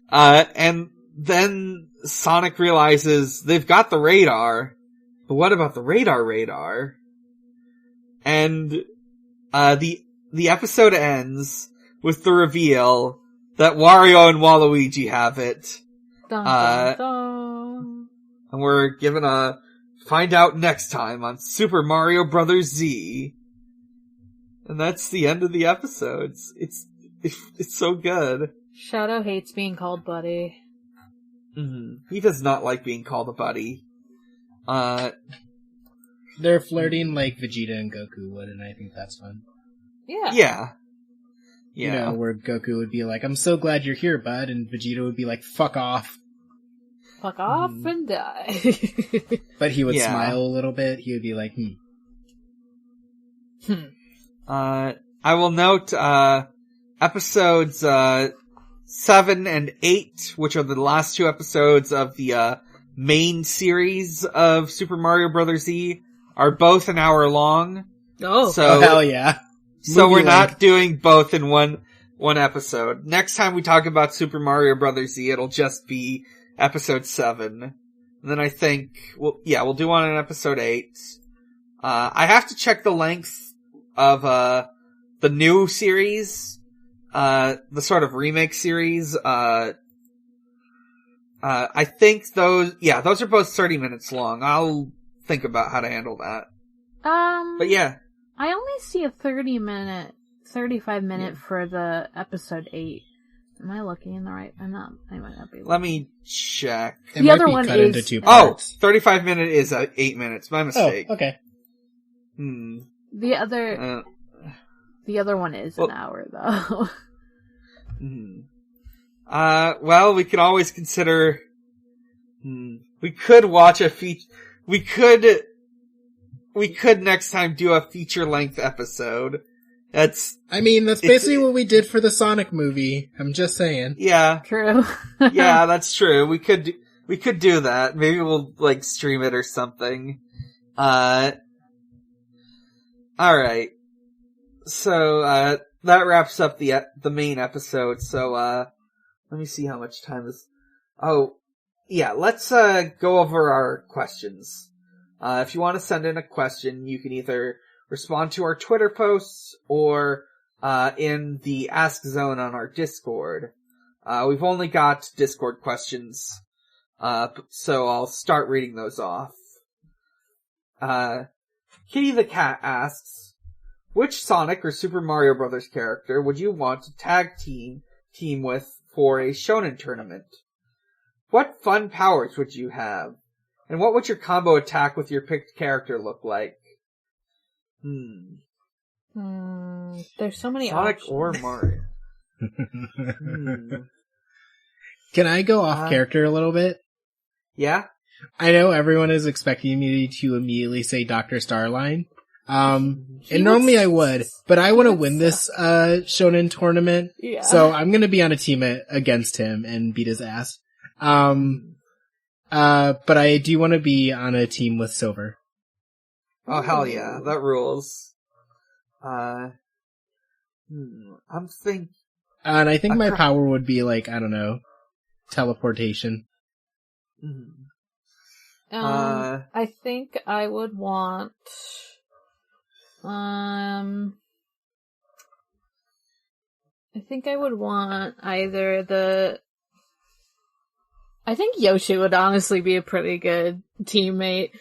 And then Sonic realizes they've got the radar, but what about the radar? And, the episode ends with the reveal that Wario and Waluigi have it. Dun, dun, dun. And we're given a find out next time on Super Mario Bros. Z. And that's the end of the episodes. It's so good. Shadow hates being called buddy. He does not like being called a buddy. They're flirting like Vegeta and Goku would, and I think that's fun. Yeah. You know, where Goku would be like, I'm so glad you're here, bud, and Vegeta would be like, fuck off. Fuck off and die. But he would smile a little bit. He would be like, I will note, episodes, 7 and 8, which are the last 2 episodes of the, main series of Super Mario Bros. Z, are both an hour long. Oh hell yeah. So we're not doing both in one episode. Next time we talk about Super Mario Bros. Z, it'll just be episode 7. And then I think, we'll do one in episode 8. I have to check the length of, the new series, the sort of remake series. I think those are both 30 minutes long. I'll think about how to handle that. But yeah. I only see a 35 minute for the episode 8. Am I looking in the right? I might not be. Let me check. The other one cut is into 2 parts. 35 minute is 8 minutes. My mistake. Oh, okay. The other one is an hour though. Well, we could always consider. We could watch a feature. We could next time do a feature length episode. That's basically what we did for the Sonic movie. I'm just saying. Yeah. True. Yeah, that's true. We could do that. Maybe we'll, stream it or something. Alright. So, that wraps up the main episode. So, let me see how much time is. Oh, yeah, let's, go over our questions. If you want to send in a question, you can either respond to our Twitter posts or in the Ask Zone on our Discord. We've only got Discord questions, so I'll start reading those off. Kitty the Cat asks, which Sonic or Super Mario Bros. Character would you want to tag team with for a shonen tournament? What fun powers would you have? And what would your combo attack with your picked character look like? There's so many Sonic options. or Mario. Can I go off character a little bit? Yeah? I know everyone is expecting me to immediately say Dr. Starline. And normally I would, but I want to win this shonen tournament. Yeah. So I'm going to be on a team against him and beat his ass. But I do want to be on a team with Silver. Oh, hell yeah. That rules. I'm thinking... And I think my power would be I don't know, teleportation. I think I would want... I think I would want either the... I think Yoshi would honestly be a pretty good teammate.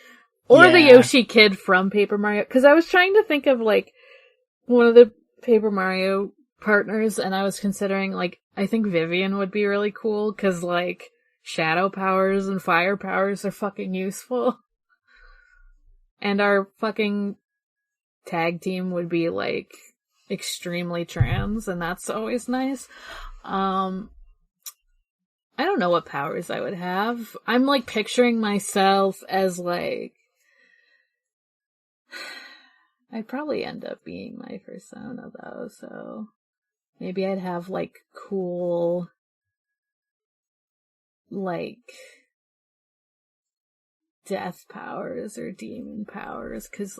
Or the Yoshi kid from Paper Mario. Because I was trying to think of, one of the Paper Mario partners, and I was considering, I think Vivian would be really cool, because, shadow powers and fire powers are fucking useful. And our fucking tag team would be, extremely trans, and that's always nice. I don't know what powers I would have. I'm, picturing myself as, I'd probably end up being my persona, though, so maybe I'd have, cool, death powers or demon powers, 'cause,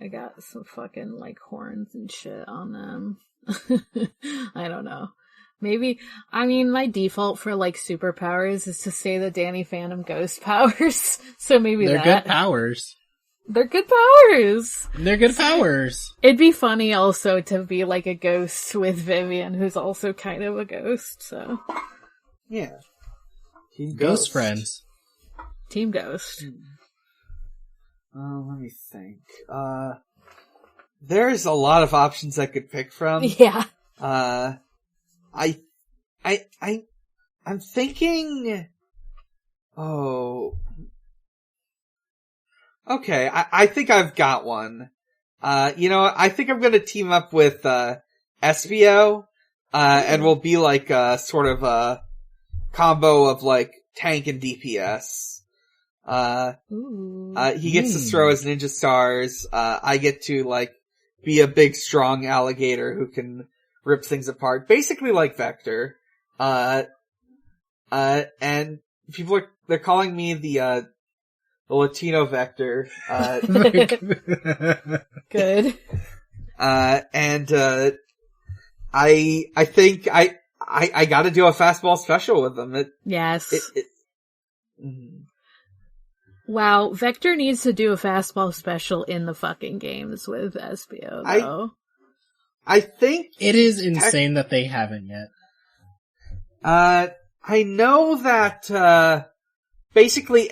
I got some fucking, horns and shit on them. I don't know. Maybe, my default for, superpowers is to say the Danny Phantom ghost powers, so maybe They're that. good powers. They're good powers! They're good powers. It'd be funny also to be a ghost with Vivian, who's also kind of a ghost, so. Yeah. Team Ghost friends. Team Ghost. Let me think. There's a lot of options I could pick from. Yeah. I'm thinking, okay, I think I've got one. I think I'm gonna team up with, Espio, and we'll be sort of a combo of tank and DPS. He gets to throw his ninja stars, I get to be a big strong alligator who can rip things apart, basically like Vector. And people they're calling me the Latino Vector. Good. And I think I gotta do a fastball special with them. Yes. Mm-hmm. Wow, Vector needs to do a fastball special in the fucking games with Espio, though. I think it is insane that they haven't yet. I know that, basically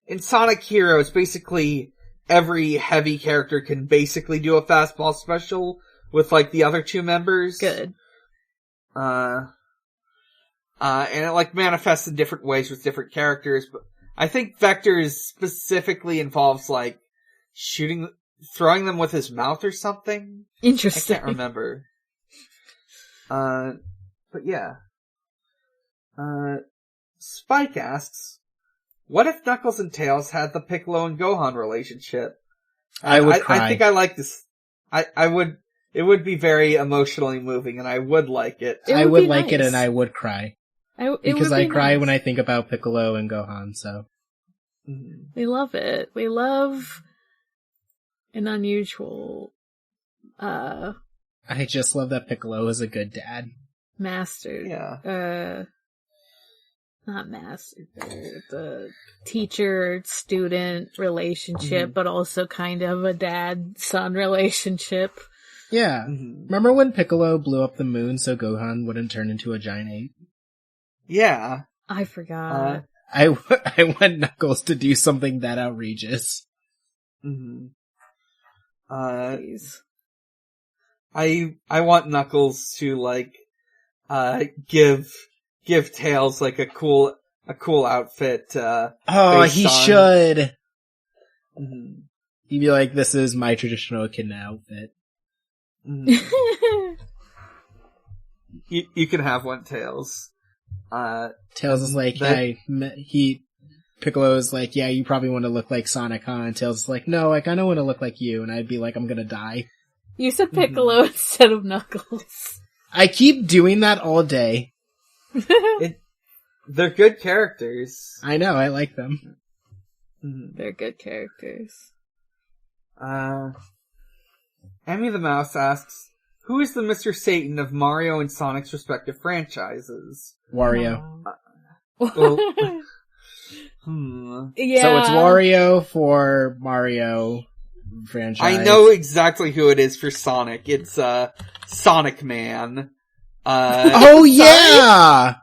in Sonic Heroes, basically every heavy character can basically do a fastball special with, like, the other two members. Good. And it, like, manifests in different ways with different characters, but I think Vector's specifically involves, like, throwing them with his mouth or something. Interesting. I can't remember. But yeah. Spike asks, what if Knuckles and Tails had the Piccolo and Gohan relationship? I would cry. I think I like this. It would be very emotionally moving, and I would like it. I would like it, and I would cry. Because I cry nice when I think about Piccolo and Gohan, so. We love it. We love an unusual, I just love that Piccolo is a good dad. master. Yeah. Not master, the teacher-student relationship, but also kind of a dad-son relationship. Yeah. Remember when Piccolo blew up the moon so Gohan wouldn't turn into a giant ape? Yeah. I forgot. I want Knuckles to do something that outrageous. Please. I want Knuckles to, like, give Tails, like, a cool outfit, he should! He'd be like, this is my traditional echidna outfit. You can have one, Tails. Tails is like, Piccolo's like, yeah, you probably want to look like Sonic, huh? And Tails is like, no, I kinda want to look like you. And I'd be like, I'm gonna die. You said Piccolo instead of Knuckles. I keep doing that all day. They're good characters. I know, I like them. They're good characters. Emmy the Mouse asks, who is the Mr. Satan of Mario and Sonic's respective franchises? Wario. Yeah. So it's Wario for Mario franchise. I know exactly who it is for Sonic. It's, Sonic Man. Oh yeah!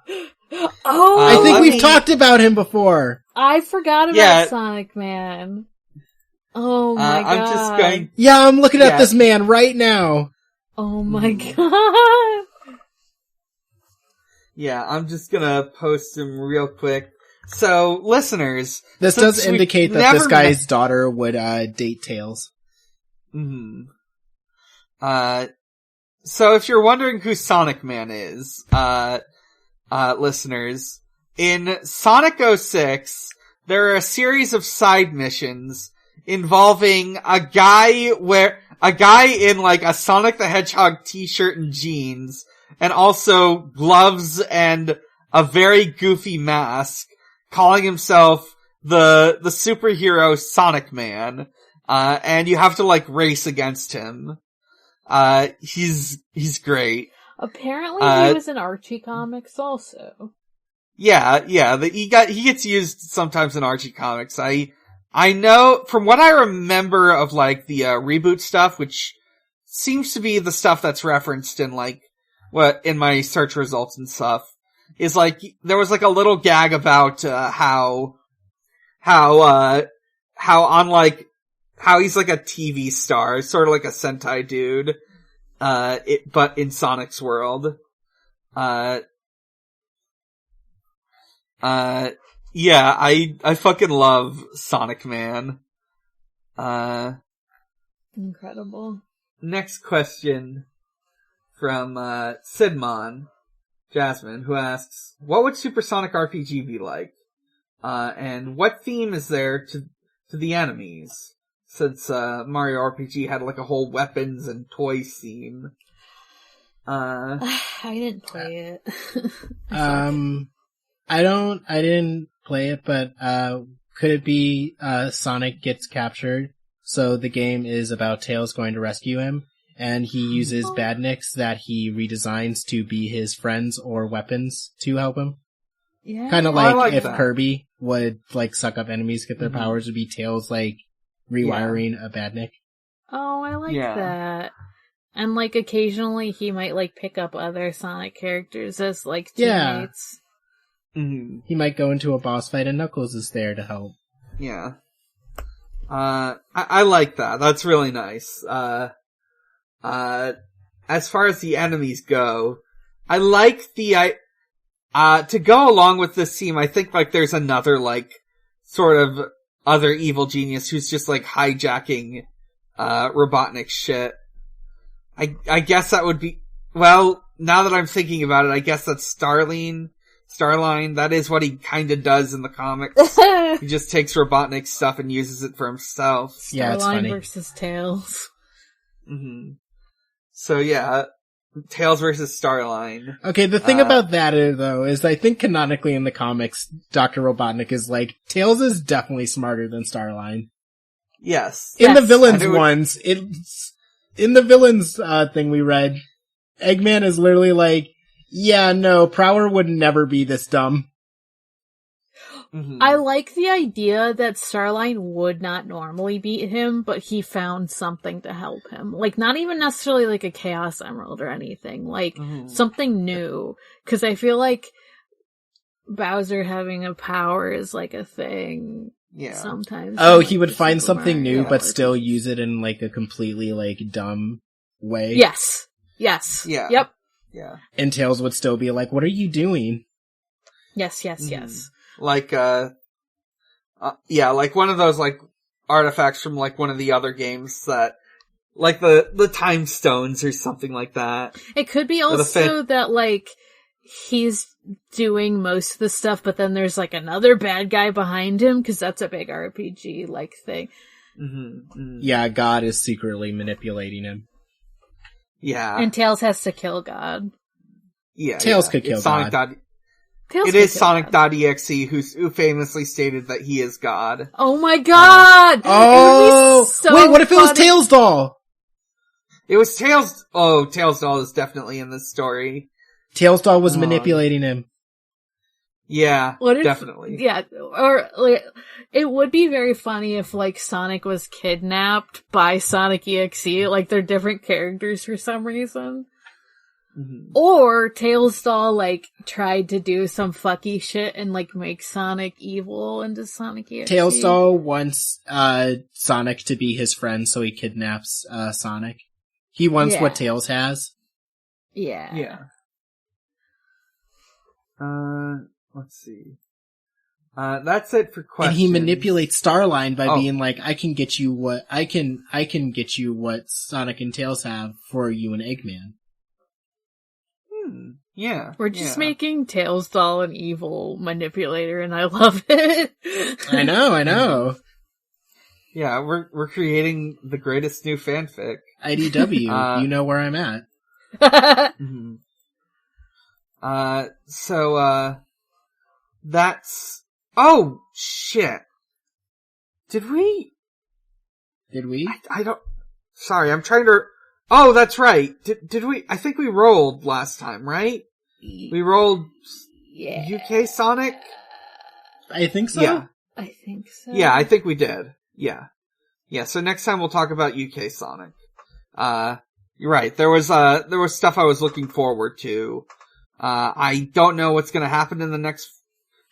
I think we've talked about him before. I forgot about Sonic Man. Oh my god. I'm just going... Yeah, I'm looking at this man right now. Oh my god. Yeah, I'm just gonna post him real quick. So, listeners... This does indicate that this guy's daughter would, date Tails. So if you're wondering who Sonic Man is, listeners, in Sonic 06, there are a series of side missions involving a guy in like a Sonic the Hedgehog t-shirt and jeans, and also gloves and a very goofy mask, calling himself the superhero Sonic Man, and you have to like race against him. He's great. Apparently he was in Archie comics also. Yeah, he gets used sometimes in Archie comics. I know, from what I remember of like the, reboot stuff, which seems to be the stuff that's referenced in like, in my search results and stuff, is like, there was like a little gag about, how he's like a TV star, sort of like a Sentai dude, but in Sonic's world. Yeah, I fucking love Sonic Man. Incredible. Next question from, Sidmon Jasmine, who asks, what would Supersonic RPG be like? And what theme is there to the enemies? Since, Mario RPG had like a whole weapons and toys theme. I didn't play it. I didn't play it, but, could it be, Sonic gets captured, so the game is about Tails going to rescue him, and he uses badniks that he redesigns to be his friends or weapons to help him? Yeah. Kind of Oh, I like like if that. Kirby would like suck up enemies, get their Mhm. powers, would be Tails like rewiring a Badnik. Oh, I like Yeah. that. And like occasionally he might like pick up other Sonic characters as like Yeah. teammates. Mm-hmm. He might go into a boss fight and Knuckles is there to help. Yeah. I like that. That's really nice. As far as the enemies go, I like to go along with this theme, I think like there's another like sort of other evil genius who's just like hijacking Robotnik shit. I guess that would be, well, now that I'm thinking about it, I guess that's Starline. That is what he kinda does in the comics. He just takes Robotnik's stuff and uses it for himself. Yeah, it's Starline funny. versus Tails. Mm-hmm. So yeah, Tails versus Starline. Okay, the thing about that though is I think canonically in the comics, Dr. Robotnik is like, Tails is definitely smarter than Starline. Yes. In the Yes. villains And it would- ones, in the villains thing we read, Eggman is literally like, yeah, no, Prower would never be this dumb. Mhm. I like the idea that Starline would not normally beat him, but he found something to help him. Like, not even necessarily like a Chaos Emerald or anything. Like, Mhm. something new. Cause I feel like Bowser having a power is like a thing Yeah. sometimes. Oh, in, he like, would the find Super something new, Mario but RPGs. still use it in like a completely like dumb way. Yes. Yes. Yeah. Yep. Yeah. And Tails would still be like, what are you doing? Yes, yes, Mhm. yes. Like, yeah, like one of those, like, artifacts from, like, one of the other games that, like the time stones or something like that. It could be Or the also that, like, he's doing most of the stuff, but then there's, like, another bad guy behind him, because that's a big RPG, like, thing. Mm-hmm. Mm-hmm. Yeah, God is secretly manipulating him. Yeah. And Tails has to kill God. Yeah. Tails yeah. could kill It's Sonic. God. Tails It can is kill Sonic God. .exe who famously stated that he is God. Oh my god! Oh! It would be so Wait, what if it was funny. Tails doll? It was Tails. Oh, Tails doll is definitely in this story. Tails doll was Oh. manipulating him. Yeah, What if, definitely. Yeah, or, like, it would be very funny if, like, Sonic was kidnapped by Sonic EXE, like, they're different characters for some reason. Mhm. Or Tails doll, like, tried to do some fucky shit and, like, make Sonic evil into Sonic EXE. Tails doll wants Sonic to be his friend, so he kidnaps Sonic. He wants Yeah. what Tails has. Yeah. Yeah. Let's see. That's it for questions. And he manipulates Starline by Oh. being like, I can get you what Sonic and Tails have for you and Eggman. Yeah. We're just yeah. making Tails doll an evil manipulator, and I love it. I know. Yeah, we're creating the greatest new fanfic. IDW, you know where I'm at. Mm-hmm. That's... Oh, shit. Did we? Did we? I don't... Sorry, I'm trying to... Oh, that's right. Did we? I think we rolled last time, right? We rolled Yeah. UK Sonic? I think so. Yeah. I think so. Yeah, I think we did. Yeah. Yeah, so next time we'll talk about UK Sonic. You're right. There was stuff I was looking forward to. I don't know what's gonna happen in the next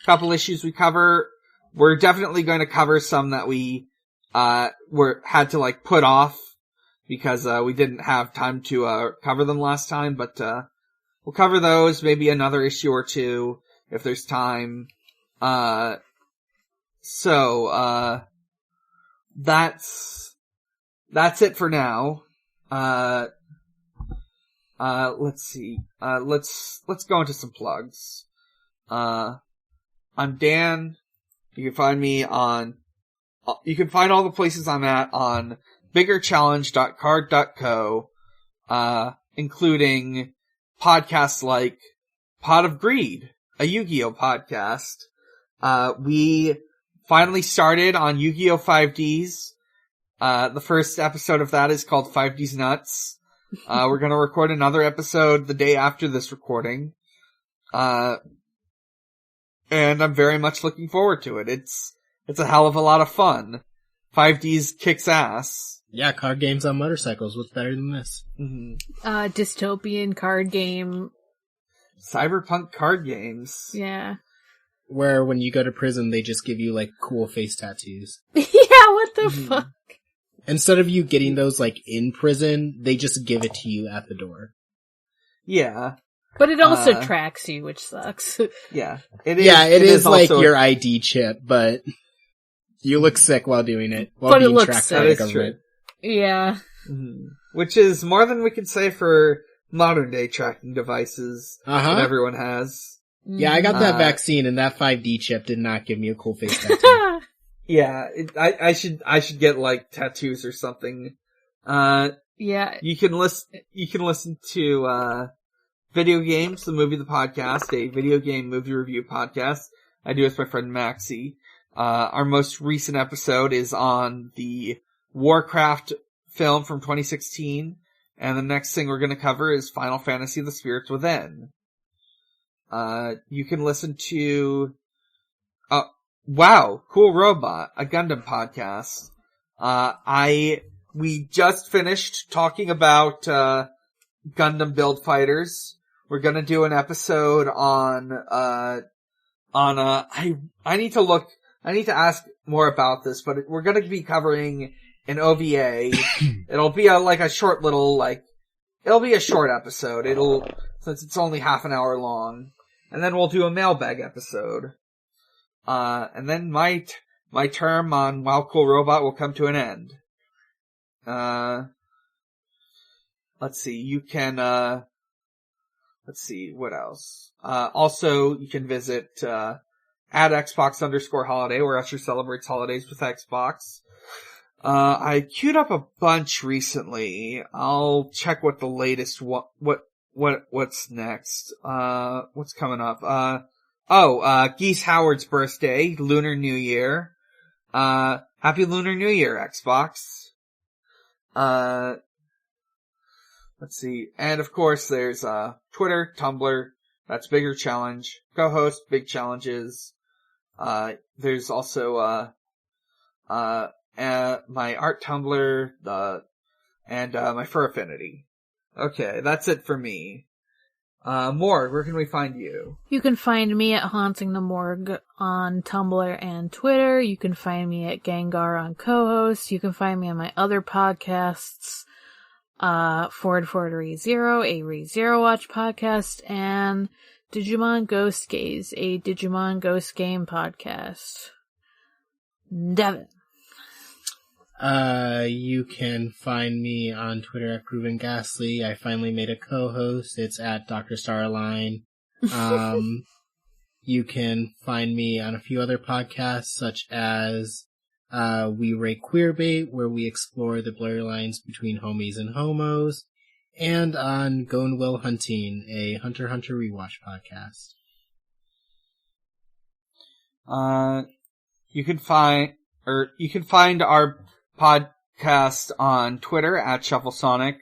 couple issues we cover. We're definitely going to cover some that we, had to like put off because, we didn't have time to, cover them last time, but, we'll cover those, maybe another issue or two if there's time. That's it for now. Let's see. Let's go into some plugs. I'm Dan. You can find me you can find all the places I'm at on biggerchallenge.card.co, including podcasts like Pot of Greed, a Yu-Gi-Oh podcast. We finally started on Yu-Gi-Oh 5Ds. The first episode of that is called 5Ds Nuts. We're gonna record another episode the day after this recording. and I'm very much looking forward to it. It's a hell of a lot of fun. 5D's kicks ass. Yeah, card games on motorcycles. What's better than this? Mm-hmm. Dystopian card game. Cyberpunk card games. Yeah. Where when you go to prison, they just give you, like, cool face tattoos. Yeah, what the Mm-hmm. fuck? Instead of you getting those, like, in prison, they just give it to you at the door. Yeah. But it also tracks you, which sucks. Yeah. It is like also your ID chip, but you look sick while doing it. While But it being looks tracked sick. by That the is government. Yeah. Mm-hmm. Which is more than we can say for modern day tracking devices that everyone has. Yeah, I got that vaccine, and that 5D chip did not give me a cool face tattoo. Yeah, I should get like tattoos or something. Yeah. You can listen to Video Games, the Movie, the Podcast, a video game movie review podcast I do with my friend Maxie. Our most recent episode is on the Warcraft film from 2016, and the next thing we're going to cover is Final Fantasy: The Spirits Within. You can listen to Wow, Cool Robot, a Gundam podcast. We just finished talking about Gundam Build Fighters. We're gonna do an episode on I need to ask more about this, but we're gonna be covering an OVA. It'll be a short episode. Since it's only half an hour long. And then we'll do a mailbag episode. And then my term on Wow Cool Robot will come to an end. Let's see, what else? Also, you can visit, at Xbox_holiday, where Usher celebrates holidays with Xbox. I queued up a bunch recently. I'll check what the latest, what's next? What's coming up? Geese Howard's birthday, Lunar New Year. Happy Lunar New Year, Xbox. Let's see. And of course there's, Twitter, Tumblr, that's Bigger Challenge, co-host, Big Challenges. There's also, my art Tumblr, and my Fur Affinity. Okay, that's it for me. Morg, where can we find you? You can find me at Haunting the Morg on Tumblr and Twitter. You can find me at Gengar on co-host. You can find me on my other podcasts, Forward ReZero, a ReZero Watch podcast, and Digimon Ghost Gaze, a Digimon Ghost Game podcast. Devon. You can find me on Twitter at Proven Ghastly. I finally made a co-host. It's at Dr. Starline. You can find me on a few other podcasts, such as, We Rate Queerbait, where we explore the blurry lines between homies and homos, and on Gone Will Hunting, a Hunter x Hunter rewatch podcast. You can find our podcast on Twitter at ShuffleSonic,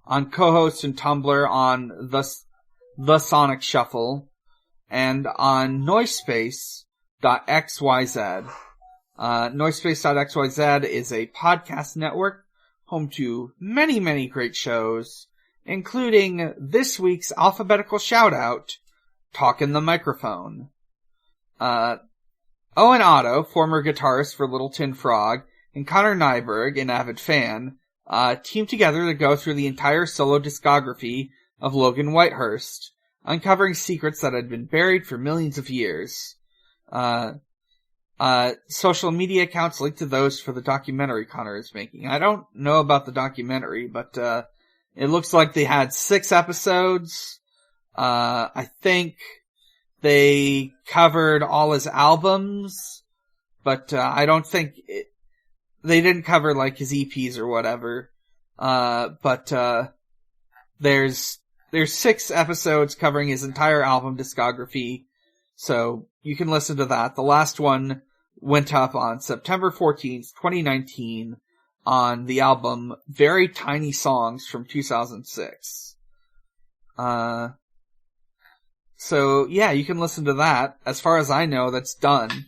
on co-host and Tumblr on the Sonic Shuffle, and on Noisepace.xyz. Noisepace.xyz is a podcast network home to many, many great shows, including this week's alphabetical shout-out, Talkin' the Microphone. Owen Otto, former guitarist for Little Tin Frog, and Connor Nyberg, an avid fan, teamed together to go through the entire solo discography of Logan Whitehurst, uncovering secrets that had been buried for millions of years. Social media accounts linked to those for the documentary Connor is making. I don't know about the documentary, but it looks like they had 6 episodes. I think they covered all his albums, but I don't think they didn't cover like his EPs or whatever. But there's 6 episodes covering his entire album discography, so you can listen to that. The last one went up on September 14th, 2019 on the album Very Tiny Songs from 2006. So yeah, you can listen to that. As far as I know, that's done.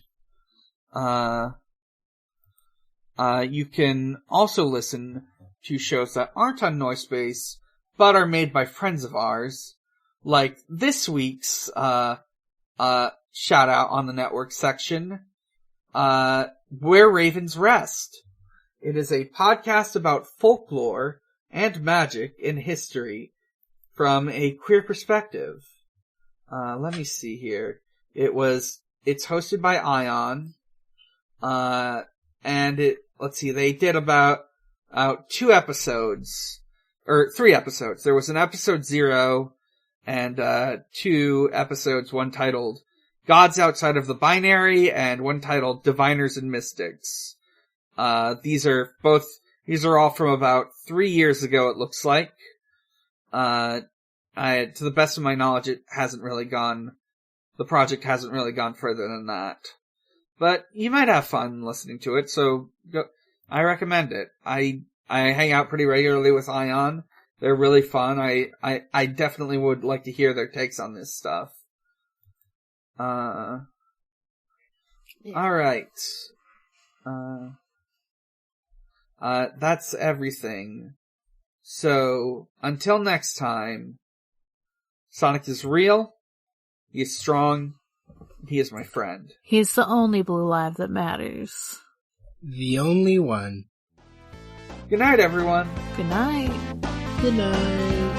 You can also listen to shows that aren't on Noisepace, but are made by friends of ours, like this week's, shout out on the network section, Where Ravens Rest. It is a podcast about folklore and magic in history from a queer perspective. Let me see here. It's hosted by Ion, and they did about 2 episodes, or 3 episodes. There was an episode 0, and 2 episodes, one titled Gods Outside of the Binary, and one titled Diviners and Mystics. These are all from about 3 years ago, it looks like. To the best of my knowledge, the project hasn't really gone further than that. But you might have fun listening to it, so I recommend it. I hang out pretty regularly with Ion. They're really fun. I definitely would like to hear their takes on this stuff. Yeah. Alright. That's everything. So, until next time, Sonic is real, he is strong, he is my friend. He's the only blue live that matters. The only one. Good night, everyone. Good night. Good night.